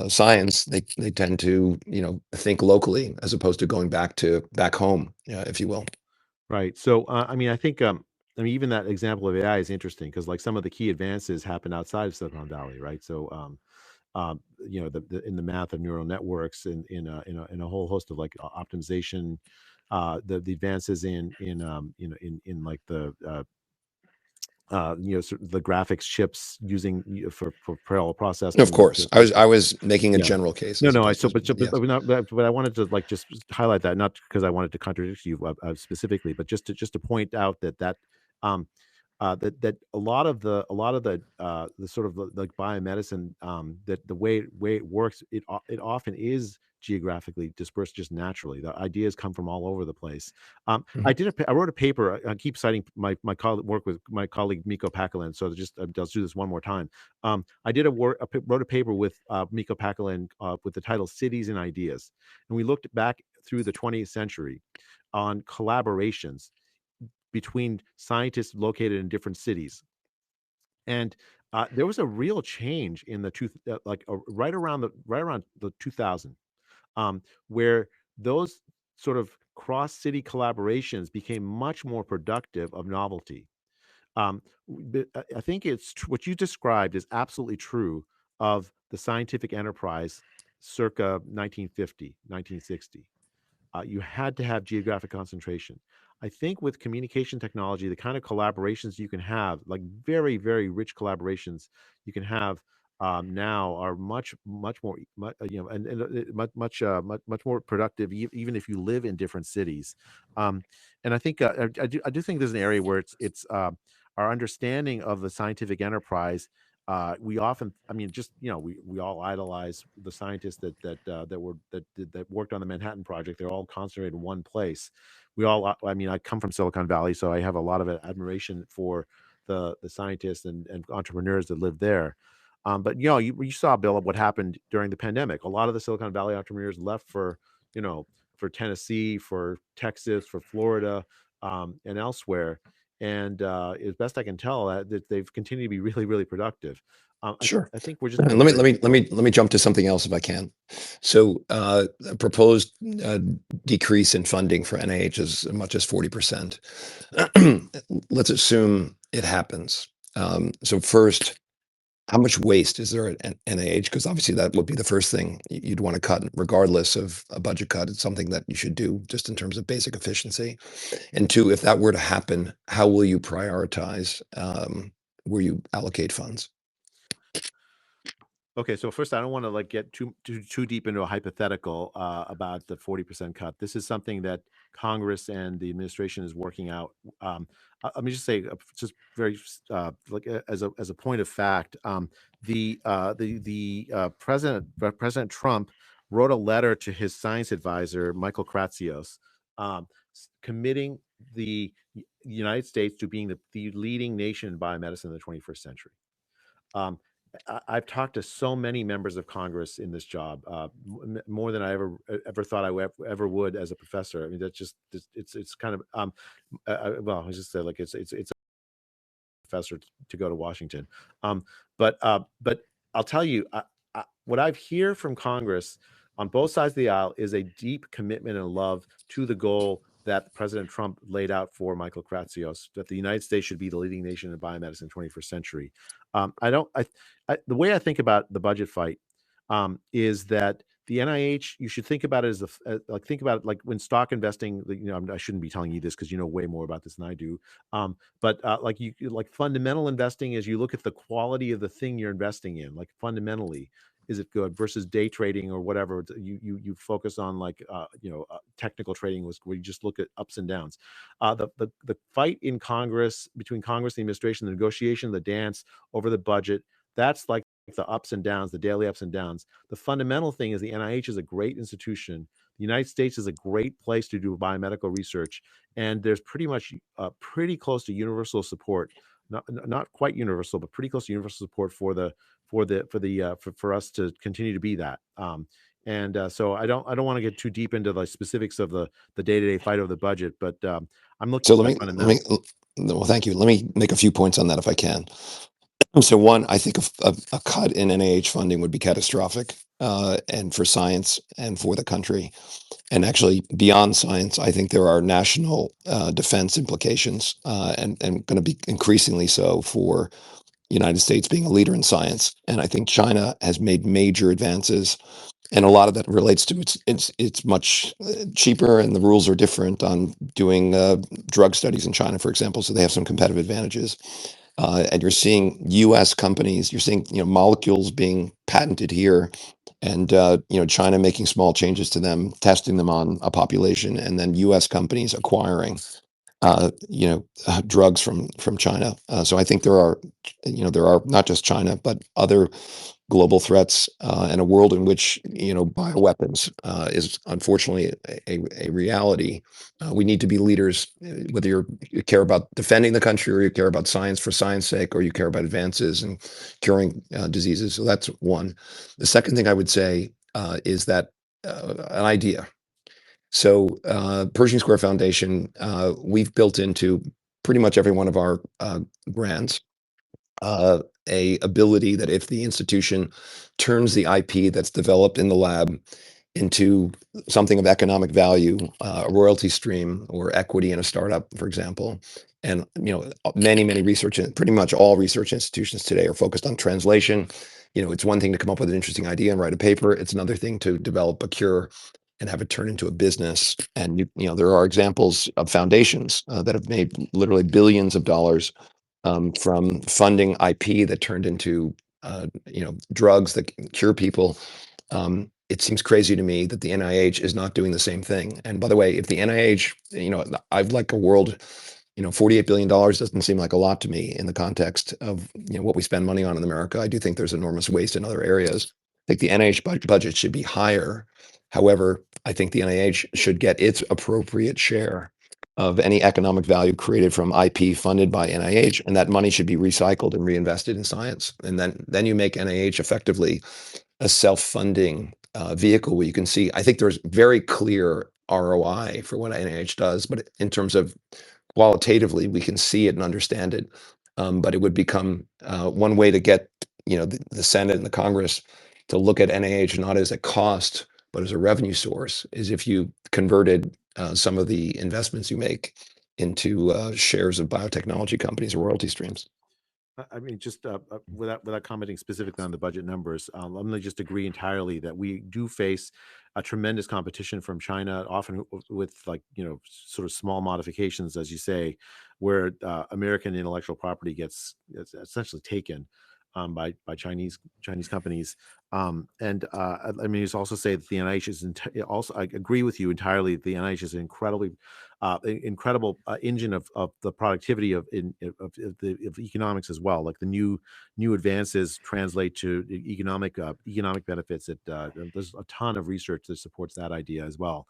science, they tend to, think locally as opposed to going back home, if you will. Right. So, I mean, I mean, even that example of AI is interesting because, like, some of the key advances happen outside of Silicon Valley, right? So, in the math of neural networks and in a whole host of like optimization, the advances in like sort of the graphics chips using for parallel Of processing. course, I was making a Yeah. general case No, as no, opposed to yes. but I wanted to like just highlight that, not because I wanted to contradict you specifically, but just to point out um, that a lot of the sort of like biomedicine, that the way it works, it often is geographically dispersed just naturally. The ideas come from all over the place. Mhm. I wrote a paper. I keep citing my colleague work with my colleague Miko Pakalin. So just I'll do this one more time. I did wrote a paper with Miko Pakalin with the title "Cities and Ideas," and we looked back through the 20th century on collaborations between scientists located in different cities. And there was a real change in the right around the 2000, where those sort of cross-city collaborations became much more productive of novelty. I think what you described is absolutely true of the scientific enterprise circa 1950, 1960. You had to have geographic concentration. I think with communication technology, the kind of collaborations you can have, like very, very rich collaborations you can have now, are much more, much more productive, even if you live in different cities. And I think I do think there's an area where it's our understanding of the scientific enterprise. We often, I mean, just we all idolize the scientists that worked on the Manhattan Project. They're all concentrated in one place. I mean, I come from Silicon Valley, so I have a lot of admiration for the scientists and entrepreneurs that live there. But you saw, Bill, what happened during the pandemic. A lot of the Silicon Valley entrepreneurs left you know, for Tennessee, for Texas, for Florida, and elsewhere. And as best I can tell, that they've continued to be really, really productive. Sure. I think we're just And in a let me very let me let me let me jump to something else if I can. So, a proposed decrease in funding for NIH is as much as 40%. Let's assume it happens. So first, how much waste is there at NIH? Because obviously that would be the first thing you'd want to cut, regardless of a budget cut. It's something that you should do just in terms of basic efficiency. And two, if that were to happen, how will you prioritize where you allocate funds? Okay, so first, I don't want to like get too deep into a hypothetical about the 40% cut. This is something that Congress and the administration is working out. Let me just say, just very as a point of fact, President Trump wrote a letter to his science advisor Michael Kratsios, committing the United States to being the leading nation in biomedicine in the 21st century. Um, I've talked to so many members of Congress in this job, more than I ever thought ever would as a professor. I mean, that's just it's kind of well, I just said, like, it's a professor to go to Washington, but I'll tell you, what I've hear from Congress on both sides of the aisle is a deep commitment and love to the goal that President Trump laid out for Michael Kratsios, that the United States should be the leading nation in biomedicine in the 21st century. I don't. The way I think about the budget fight is that the NIH, you should think about it as like, think about it like when stock investing. I shouldn't be telling you this because you know way more about this than I do. But like fundamental investing is you look at the quality of the thing you're investing in, like fundamentally. Is it good versus day trading or whatever? You focus on like technical trading was where you just look at ups and downs. The fight in Congress between Congress and the administration, the negotiation, the dance over the budget, that's like the ups and downs, the daily ups and downs. The fundamental thing is the NIH is a great institution. The United States is a great place to do biomedical research, and there's pretty close to universal support. Not quite universal, but pretty close to universal support for us to continue to be that. So I don't want to get too deep into the specifics of the day-to-day fight over the budget, but I'm looking So at the fundamentals. well, thank you. Let me make a few points on that if I can. So one, I think a cut in NIH funding would be catastrophic, and for science and for the country. And actually, beyond science, I think there are national defense implications, and going to be increasingly so for United States being a leader in science. And I think China has made major advances, and a lot of that relates to it's much cheaper, and the rules are different on doing drug studies in China, for example. So they have some competitive advantages. And you're seeing U.S. companies, you're seeing molecules being patented here, and China making small changes to them, testing them on a population, and then U.S. companies acquiring drugs from China. So I think there are not just China, but other global threats, and a world in which bioweapons is unfortunately a reality. We need to be leaders, whether you care about defending the country, or you care about science for science sake, or you care about advances and curing diseases. So that's one. The second thing I would say is that an idea. So Pershing Square Foundation, we've built into pretty much every one of our grants a ability that if the institution turns the IP that's developed in the lab into something of economic value, a royalty stream or equity in a startup, for example. And many research, pretty much all research institutions today are focused on translation. It's one thing to come up with an interesting idea and write a paper. It's another thing to develop a cure and have it turn into a business. And there are examples of foundations that have made literally billions of dollars from funding IP that turned into drugs that can cure people. It seems crazy to me that the NIH is not doing the same thing. And by the way, if the NIH, I'd like a world, $48 billion doesn't seem like a lot to me in the context of what we spend money on in America. I do think there's enormous waste in other areas. I think the NIH budget should be higher. However, I think the NIH should get its appropriate share of any economic value created from IP funded by NIH, and that money should be recycled and reinvested in science. And then you make NIH effectively a self-funding vehicle where you can see, I think there's very clear ROI for what NIH does, but in terms of qualitatively, we can see it and understand it. But it would become one way to get the Senate and the Congress to look at NIH not as a cost, but as a revenue source, is if you converted some of the investments you make into shares of biotechnology companies or royalty streams. I mean, just without commenting specifically on the budget numbers, I'm going to just agree entirely that we do face a tremendous competition from China, often with sort of small modifications, as you say, where American intellectual property gets essentially taken by Chinese companies. I mean, it's also say that the NIH is also. I agree with you entirely. The NIH is an incredible engine of the productivity of economics as well. Like the new advances translate to economic benefits. There's a ton of research that supports that idea as well.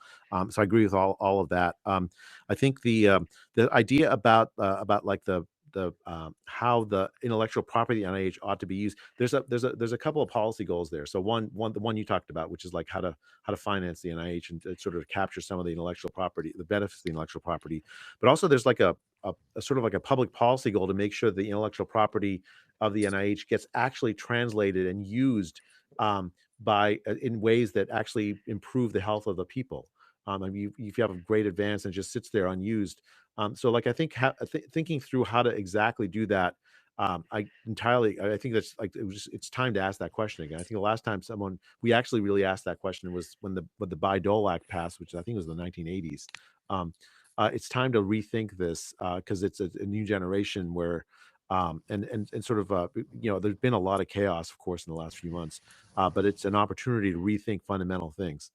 So I agree with all of that. I think the idea about like the how the intellectual property NIH ought to be used. There's a couple of policy goals there. So the one you talked about, which is like how to finance the NIH and to sort of capture some of the intellectual property, the benefits of the intellectual property. But also there's like a sort of like a public policy goal to make sure the intellectual property of the NIH gets actually translated and used by in ways that actually improve the health of the people. I mean, if you have a great advance and just sits there unused, so like I think thinking through how to exactly do that, I think that's like it's time to ask that question again. I think the last time we actually really asked that question was when the Bayh-Dole Act passed, which I think was the 1980s. It's time to rethink this because it's a new generation where and sort of there's been a lot of chaos, of course, in the last few months, but it's an opportunity to rethink fundamental things.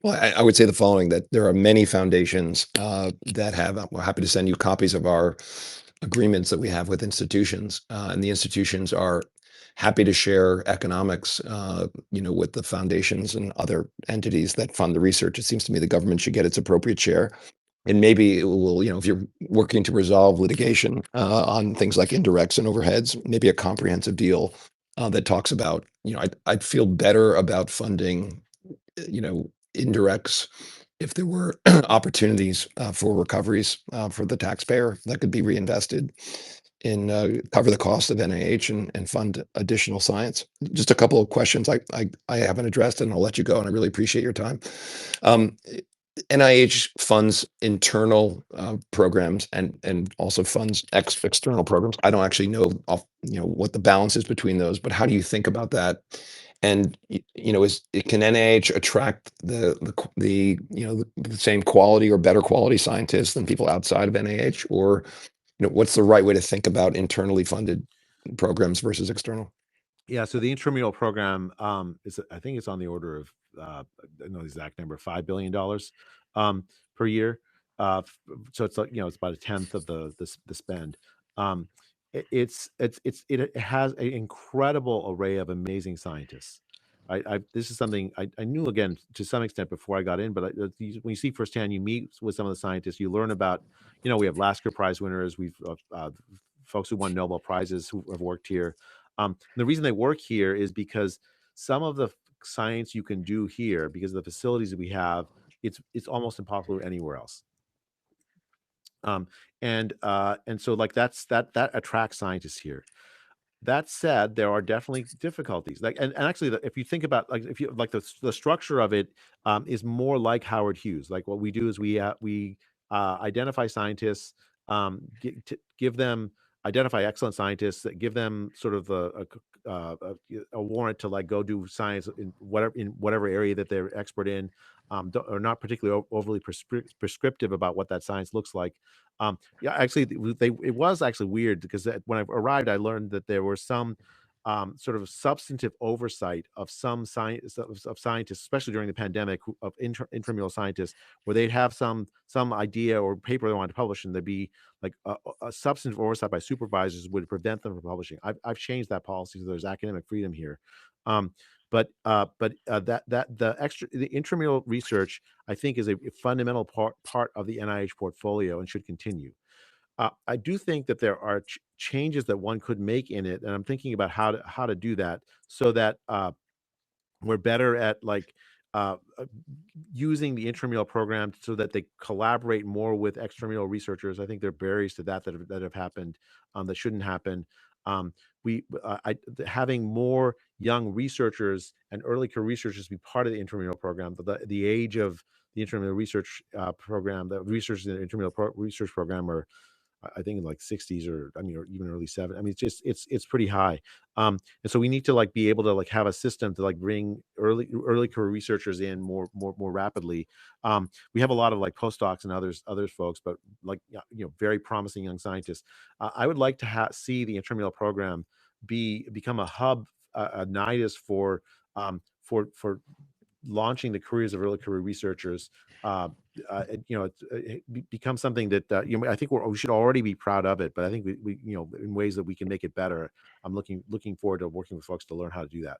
Well, I would say the following, that there are many foundations that have, we're happy to send you copies of our agreements that we have with institutions. And the institutions are happy to share economics, with the foundations and other entities that fund the research. It seems to me the government should get its appropriate share. And maybe it will, if you're working to resolve litigation on things like indirects and overheads, maybe a comprehensive deal that talks about, I'd feel better about funding indirects if there were opportunities for recoveries for the taxpayer that could be reinvested in cover the cost of NIH and fund additional science. Just a couple of questions I haven't addressed, and I'll let you go. And I really appreciate your time. Um, NIH funds internal programs and also funds external programs. I don't actually know what the balance is between those, but how do you think about that? And can NIH attract the same quality or better quality scientists than people outside of NIH, or what's the right way to think about internally funded programs versus external? Yeah, so the intramural program is, I think it's on the order of I don't know the exact number, $5 billion per year. So it's like it's about a tenth of the spend. Um, it has an incredible array of amazing scientists. This is something I knew again to some extent before I got in, but when you see firsthand, you meet with some of the scientists, you learn about we have Lasker Prize winners, we've folks who won Nobel Prizes who have worked here. The reason they work here is because some of the science you can do here, because of the facilities that we have, it's almost impossible anywhere else. And so like that attracts scientists here. That said, there are definitely difficulties. Like, and actually, if you think about, like, if you like the structure of it, is more like Howard Hughes. Like, what we do is we identify scientists, give them identify excellent scientists, that give them sort of a warrant to like go do science in whatever area that they're expert in, or not particularly overly prescriptive about what that science looks like. Yeah, actually, it was actually weird because when I arrived, I learned that there were some sort of substantive oversight of some science of scientists, especially during the pandemic, of intramural scientists, where they'd have some idea or paper they wanted to publish, and there'd be like a substantive oversight by supervisors would prevent them from publishing. I've changed that policy, so there's academic freedom here. Um, the intramural research, I think, is a fundamental part of the NIH portfolio and should continue. I do think that there are changes that one could make in it, and I'm thinking about how to do that so that we're better at like uh, uh, using the intramural program so that they collaborate more with extramural researchers. I think there are barriers to that have happened, that shouldn't happen. Um, Having more young researchers and early career researchers be part of the intramural program. The age of the intramural research program, the research in the research program are, I think, in like 60s, or I mean, or even early 70s. I mean, it's pretty high. And so we need to like be able to like have a system to like bring early career researchers in more rapidly. We have a lot of like postdocs and others folks, but like, yeah, very promising young scientists. I would like to see the intramural program become a hub, a nidus for launching the careers of early career researchers. Uh, become something that, I think we should already be proud of it, but I think in ways that we can make it better. I'm looking forward to working with folks to learn how to do that.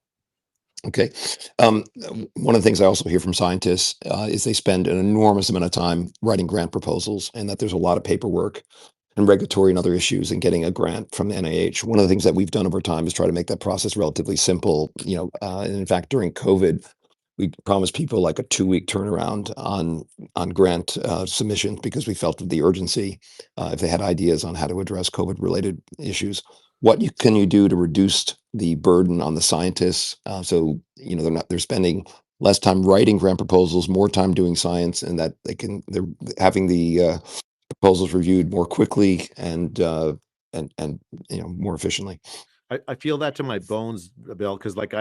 Okay. One of the things I also hear from scientists is they spend an enormous amount of time writing grant proposals, and that there's a lot of paperwork and regulatory and other issues in getting a grant from the NIH. One of the things that we've done over time is try to make that process relatively simple. And in fact, during COVID, we promised people like a 2-week turnaround on grant submissions because we felt the urgency if they had ideas on how to address COVID-related issues. Can you do to reduce the burden on the scientists so they're spending less time writing grant proposals, more time doing science, and that they're having the proposals reviewed more quickly and more efficiently. I feel that to my bones, Bill, because like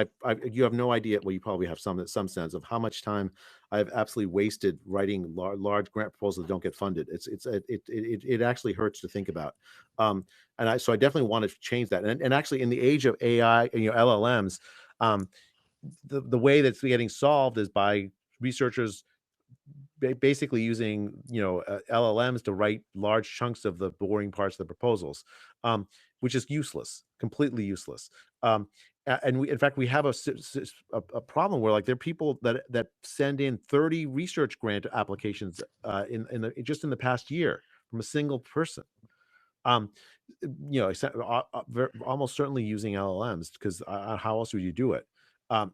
you have no idea. Well, you probably have some sense of how much time I've absolutely wasted writing large grant proposals that don't get funded. It actually hurts to think about. So I definitely want to change that. And actually, in the age of AI and LLMs, um, the way that's getting solved is by researchers basically using LLMs to write large chunks of the boring parts of the proposals, um, which is useless, completely useless. And in fact, we have a problem where like there are people that send in 30 research grant applications just in the past year from a single person. Um, Almost certainly using LLMs, because how else would you do it? Um,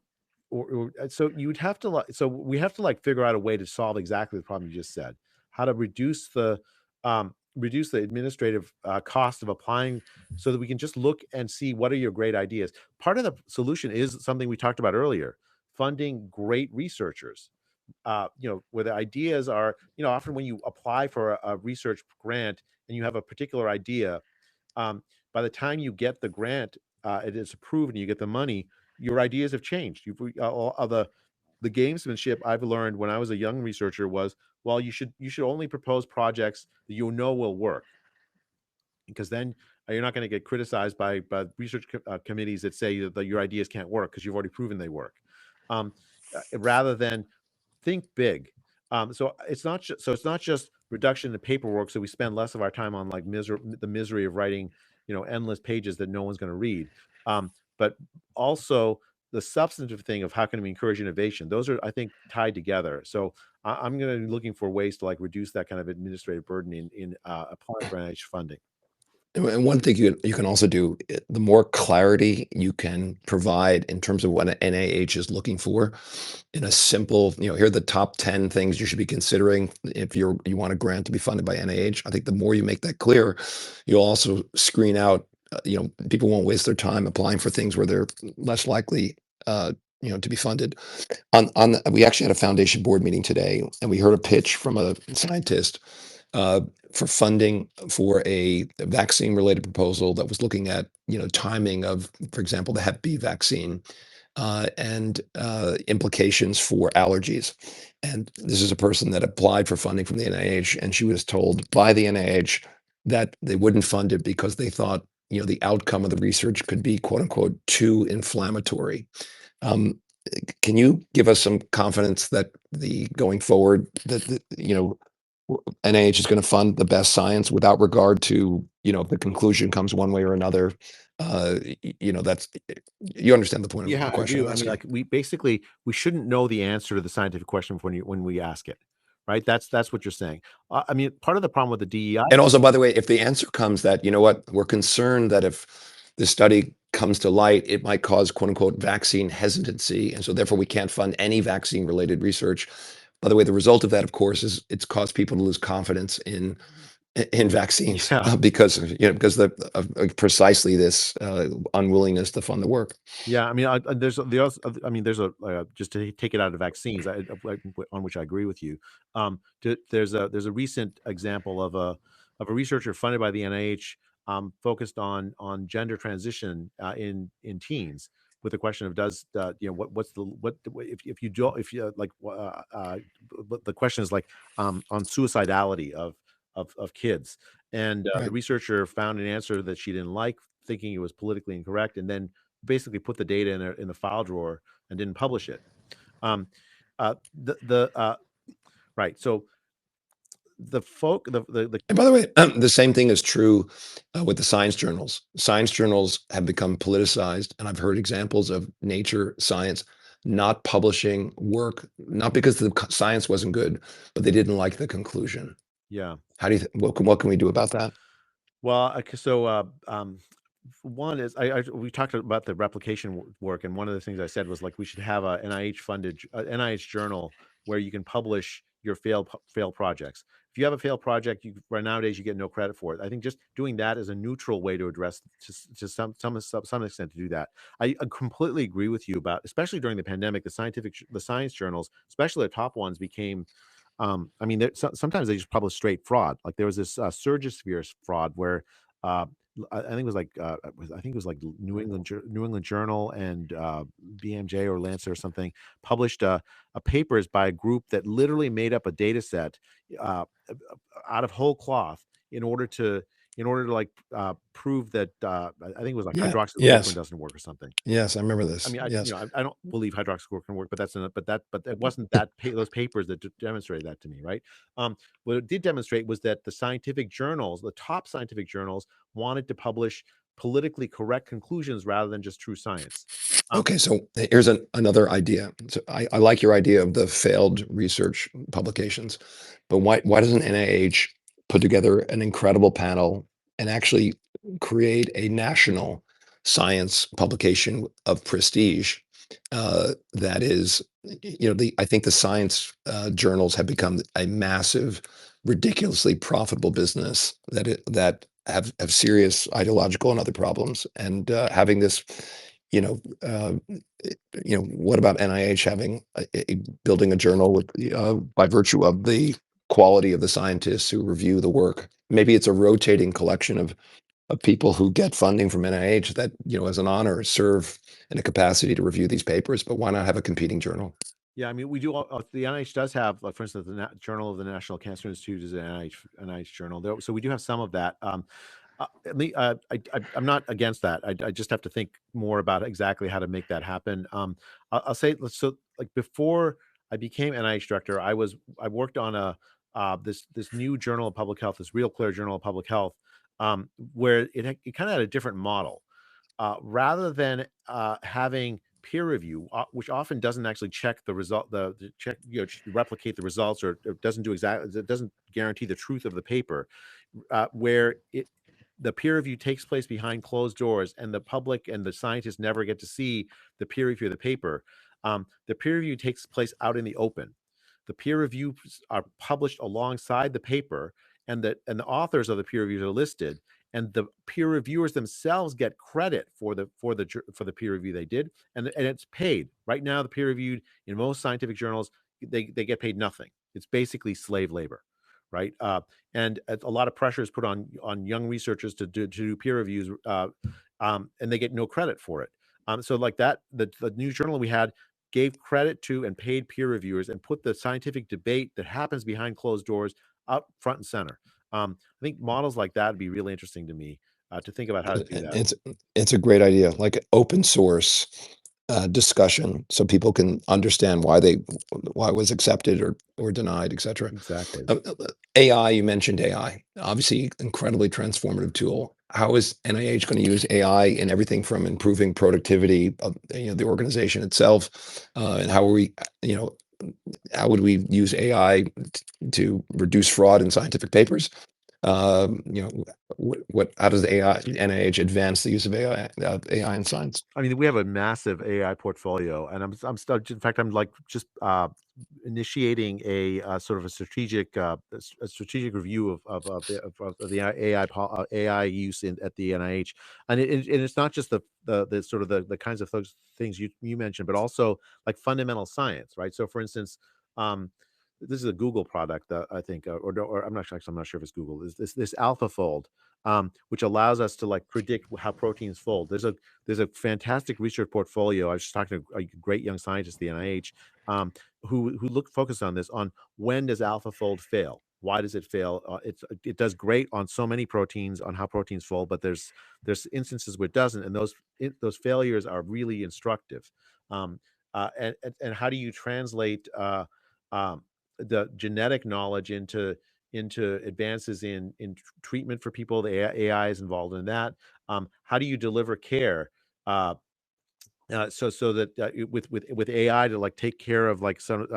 so you would have to so we have to like figure out a way to solve exactly the problem you just said. How to reduce the administrative cost of applying, so that we can just look and see what are your great ideas. Part of the solution is something we talked about earlier: funding great researchers. Where the ideas are, often when you apply for a research grant and you have a particular idea, um, by the time you get the grant, it is approved and you get the money, your ideas have changed. All of the gamesmanship I've learned when I was a young researcher was, well, you should only propose projects that will work, because then you're not going to get criticized by research committees that say that your ideas can't work because you've already proven they work. Rather than think big. It's not just reduction in paperwork, so we spend less of our time on like the misery of writing, endless pages that no one's going to read. But also the substantive thing of how can we encourage innovation. Those are, I think, tied together. So I'm going to be looking for ways to like reduce that kind of administrative burden in applying for NIH funding. And one thing you can also do, the more clarity you can provide in terms of what an NIH is looking for in a simple, here are the top 10 things you should be considering if you want a grant to be funded by NIH. I think the more you make that clear, you'll also screen out people won't waste their time applying for things where they're less likely, to be funded. We actually had a foundation board meeting today, and we heard a pitch from a scientist uh, for funding for a vaccine-related proposal that was looking at, timing of, for example, the Hep B vaccine and implications for allergies. And this is a person that applied for funding from the NIH, and she was told by the NIH that they wouldn't fund it because they thought, the outcome of the research could be "quote unquote" too inflammatory. Um, can you give us some confidence that the going forward that NIH is going to fund the best science without regard to, if the conclusion comes one way or another? That's, you understand the point of Yeah, the I question I'm do. I mean, asking. like we shouldn't know the answer to the scientific question when we ask it, right? That's what you're saying. I mean, part of the problem with the DEI. And also, by the way, if the answer comes that, what, we're concerned that if the study comes to light, it might cause "quote unquote" vaccine hesitancy. And so therefore we can't fund any vaccine related research. By the way, the result of that, of course, is it's caused people to lose confidence in vaccines Yeah, because of precisely this unwillingness to fund the work. yeah. I mean, there's the also, I mean, there's a just to take it out of vaccines, on which I agree with you. There's a recent example of a researcher funded by the NIH, focused on gender transition in teens, with the question of does what's the what if you do if you like but the question is like on suicidality of kids, and the Right. researcher found an answer that she didn't like, thinking it was politically incorrect, and then basically put the data in the file drawer and didn't publish it. The right. So the And by the way, the same thing is true with the science journals. Science journals have become politicized, and I've heard examples of Nature Science not publishing work, not because the science wasn't good, but they didn't like the conclusion. yeah. How do you what can we do about that? Well, so one is we talked about the replication work, and one of the things I said was like we should have a NIH funded NIH journal where you can publish your failed projects. If you have a failed project, right nowadays you get no credit for it. I think just doing that is a neutral way to address to some extent to do that. I completely agree with you about, especially during the pandemic, the science journals, especially the top ones, became I mean, sometimes they just publish straight fraud. Like there was this Surgisphere fraud where I think it was like I think it was like New England Journal and BMJ or Lancet or something published a papers by a group that literally made up a data set uh, out of whole cloth in order to like prove that I think it was like Yeah. hydroxychloroquine Yes. doesn't work or something. Yes, I remember I this. mean, Yes. I don't believe hydroxychloroquine can work, but but it wasn't those papers that demonstrated that to me, right? What it did demonstrate was that the scientific journals, the top scientific journals, wanted to publish politically correct conclusions rather than just true science. Um, Okay, so here's another idea. So I like your idea of the failed research publications, but why doesn't NIH put together an incredible panel and actually create a national science publication of prestige? That is, I think the science journals have become a massive, ridiculously profitable business that have serious ideological and other problems, and having this you know, what about NIH having building a journal with by virtue of the quality of the scientists who review the work? Maybe it's a rotating collection of people who get funding from NIH that, as an honor, serve in a capacity to review these papers. But why not have a competing journal? yeah, I mean, we do. The NIH does have, like, for instance, the Journal of the National Cancer Institute is an NIH journal, so we do have some of that. I'm not against that. I just have to think more about exactly how to make that happen. I'll say so. Like before I became NIH director, I worked on this new journal of public health, this Real Clear Journal of Public Health, where it kind of had a different model. Rather than having peer review, which often doesn't actually check the result, the check, replicate the results, or doesn't do exactly, it doesn't guarantee the truth of the paper, where the peer review takes place behind closed doors, and the public and the scientists never get to see the peer review of the paper. The peer review takes place out in the open. The peer reviews are published alongside the paper, and the authors of the peer reviews are listed, and the peer reviewers themselves get credit for the peer review they did, and it's paid. Right now, the peer reviewed in most scientific journals, they get paid nothing. It's basically slave labor, right? And a lot of pressure is put on young researchers to do peer reviews, and they get no credit for it. So like that, the news journal we had gave credit to and paid peer reviewers and put the scientific debate that happens behind closed doors up front and center. I think models like that would be really interesting to me, to think about how to do that. It's a great idea, like open source discussion, so people can understand why it was accepted or denied, etc. Exactly. AI, you mentioned AI, obviously incredibly transformative tool. How is NIH going to use AI in everything from improving productivity of the organization itself, and how are we, you know, how would we use AI to reduce fraud in scientific papers? How does the NIH advance the use of AI in science? I mean, we have a massive AI portfolio, and I'm still, in fact, I'm like just initiating a sort of a strategic a strategic review of the AI use at the NIH, and it's not just the sort of the kinds of things you mentioned, but also like fundamental science, right? So, for instance, um, this is a Google product, I think, or I'm not sure if it's Google. Is this AlphaFold, which allows us to like predict how proteins fold. There's a fantastic research portfolio. I was just talking to a great young scientist at the NIH, who focused on this, on when does AlphaFold fail? Why does it fail? It does great on so many proteins, on how proteins fold, but there's instances where it doesn't, and those failures are really instructive. Um, and how do you translate um, the genetic knowledge into advances in treatment for people? The AI is involved in that. How do you deliver care? Uh, so that with AI to like take care of like some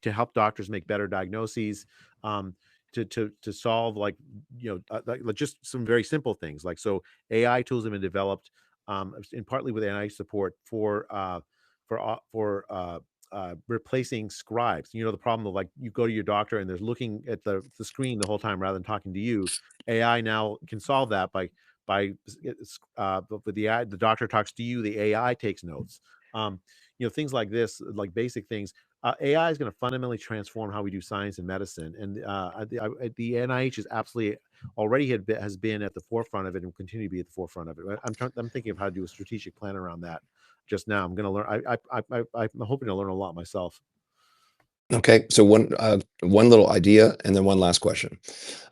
to help doctors make better diagnoses, to solve like like just some very simple things, like, so AI tools have been developed, in partly with NIH support for replacing scribes. You know, the problem of like you go to your doctor and they're looking at the screen the whole time rather than talking to you. AI now can solve that by with the doctor talks to you, the AI takes notes. Um, things like this, like basic things. AI is going to fundamentally transform how we do science and medicine, and the NIH is absolutely already has been at the forefront of it and will continue to be at the forefront of it. I'm thinking of how to do a strategic plan around that just now. I'm going to learn. I'm hoping to learn a lot myself. Okay, so one little idea, and then one last question.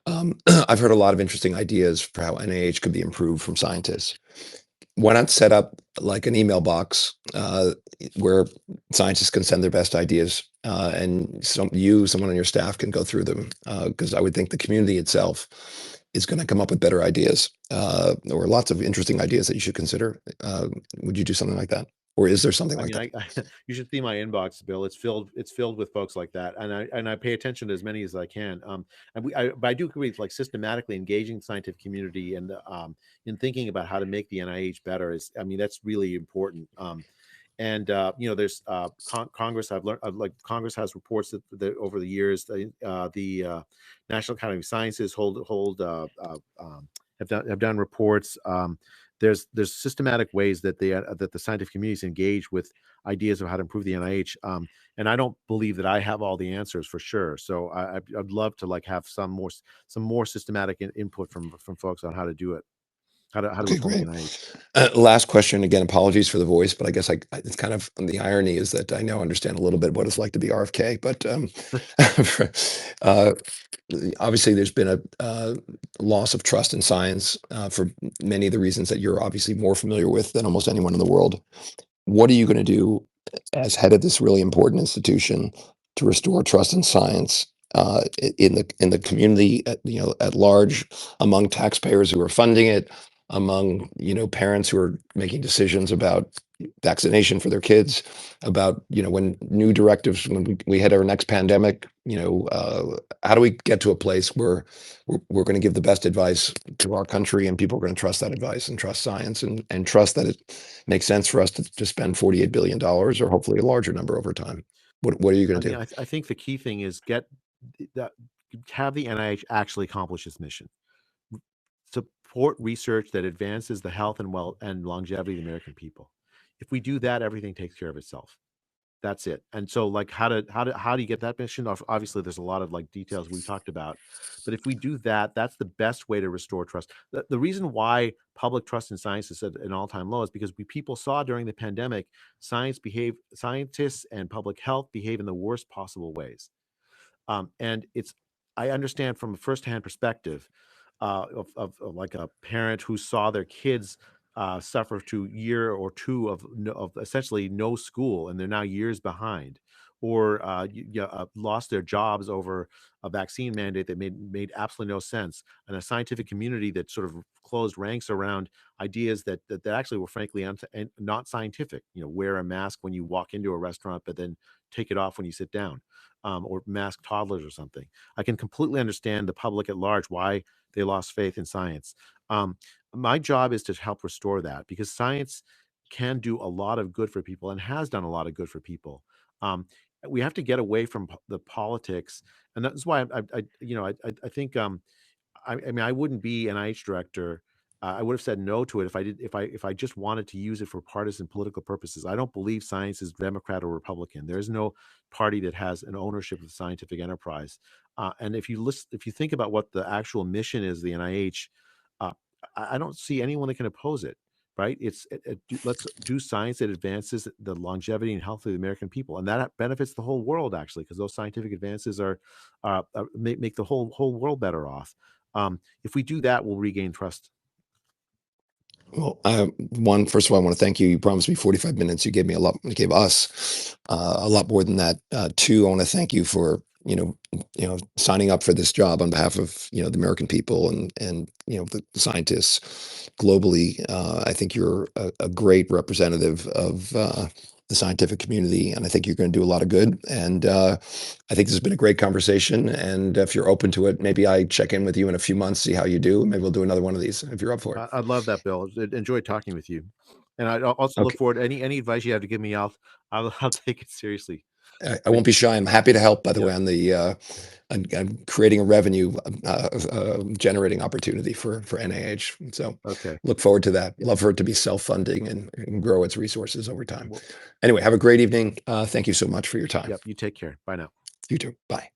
I've heard a lot of interesting ideas for how NIH could be improved from scientists. Why not set up like an email box where scientists can send their best ideas, and someone on your staff can go through them? Because I would think the community itself is going to come up with better ideas, or lots of interesting ideas that you should consider. Would you do something like that, or is there something I like mean, that? you should see my inbox, Bill. It's filled with folks like that, and I pay attention to as many as I can. But I do agree with like systematically engaging the scientific community and in thinking about how to make the NIH better is, I mean, that's really important. And there's Congress. Like Congress has reports that over the years, the National Academy of Sciences have done reports. There's systematic ways that the scientific communities engage with ideas of how to improve the NIH. And I don't believe that I have all the answers for sure. So I'd love to like have some more systematic input from folks on how to do it, how to Okay, reform the great. NIH. Last question. Again, apologies for the voice, but I guess it's kind of the irony is that I now understand a little bit what it's like to be RFK. But uh, obviously, there's been a loss of trust in science for many of the reasons that you're obviously more familiar with than almost anyone in the world. What are you going to do as head of this really important institution to restore trust in science in the community, at large, among taxpayers who are funding it, among parents who are making decisions about vaccination for their kids, about when new directives, when we hit our next pandemic, how do we get to a place where we're going to give the best advice to our country, and people are going to trust that advice and trust science, and trust that it makes sense for us to spend $48 billion, or hopefully a larger number over time? What are you going I to mean, do? I think the key thing is that have the NIH actually accomplish its mission. Support research that advances the health and longevity of the American people. If we do that, everything takes care of itself. That's it. And so, like, how do you get that mission? Obviously, there's a lot of like details we talked about, but if we do that, that's the best way to restore trust. The reason why public trust in science is at an all-time low is because people saw during the pandemic scientists and public health behave in the worst possible ways. And I understand from a firsthand perspective of like a parent who saw their kids suffer to year or two of essentially no school, and they're now years behind, or lost their jobs over a vaccine mandate that made absolutely no sense, and a scientific community that sort of closed ranks around ideas that actually were frankly not scientific. Wear a mask when you walk into a restaurant, but then take it off when you sit down, or mask toddlers or something. I can completely understand the public at large why they lost faith in science. My job is to help restore that, because science can do a lot of good for people and has done a lot of good for people. Um, we have to get away from the politics, and that's why I think I mean, I wouldn't be an NIH director. I would have said no to it if I just wanted to use it for partisan political purposes. I don't believe science is Democrat or Republican. There is no party that has an ownership of the scientific enterprise. And if you think about what the actual mission is, the NIH, uh, I don't see anyone that can oppose it. Right? Let's do science that advances the longevity and health of the American people, and that benefits the whole world actually, because those scientific advances make the whole world better off. If we do that, we'll regain trust. Well, first of all, I want to thank you. You promised me 45 minutes. You gave me a lot. You gave us a lot more than that. Two, I want to thank you for signing up for this job on behalf of the American people and the scientists globally. I think you're a great representative of the scientific community, and I think you're going to do a lot of good. And I think this has been a great conversation. And if you're open to it, maybe I check in with you in a few months, see how you do. Maybe we'll do another one of these if you're up for it. I'd love that, Bill. Enjoyed talking with you, and I also look Okay. forward to any advice you have to give me. I'll take it seriously. I won't be shy. I'm happy to help, by the Yeah. way, on the on creating a revenue generating opportunity for NIH. So Okay. look forward to that. Yeah. Love for it to be self-funding and grow its resources over time. Well, Anyway, have a great evening. Thank you so much for your time. yep. You take care. Bye now. You too. Bye.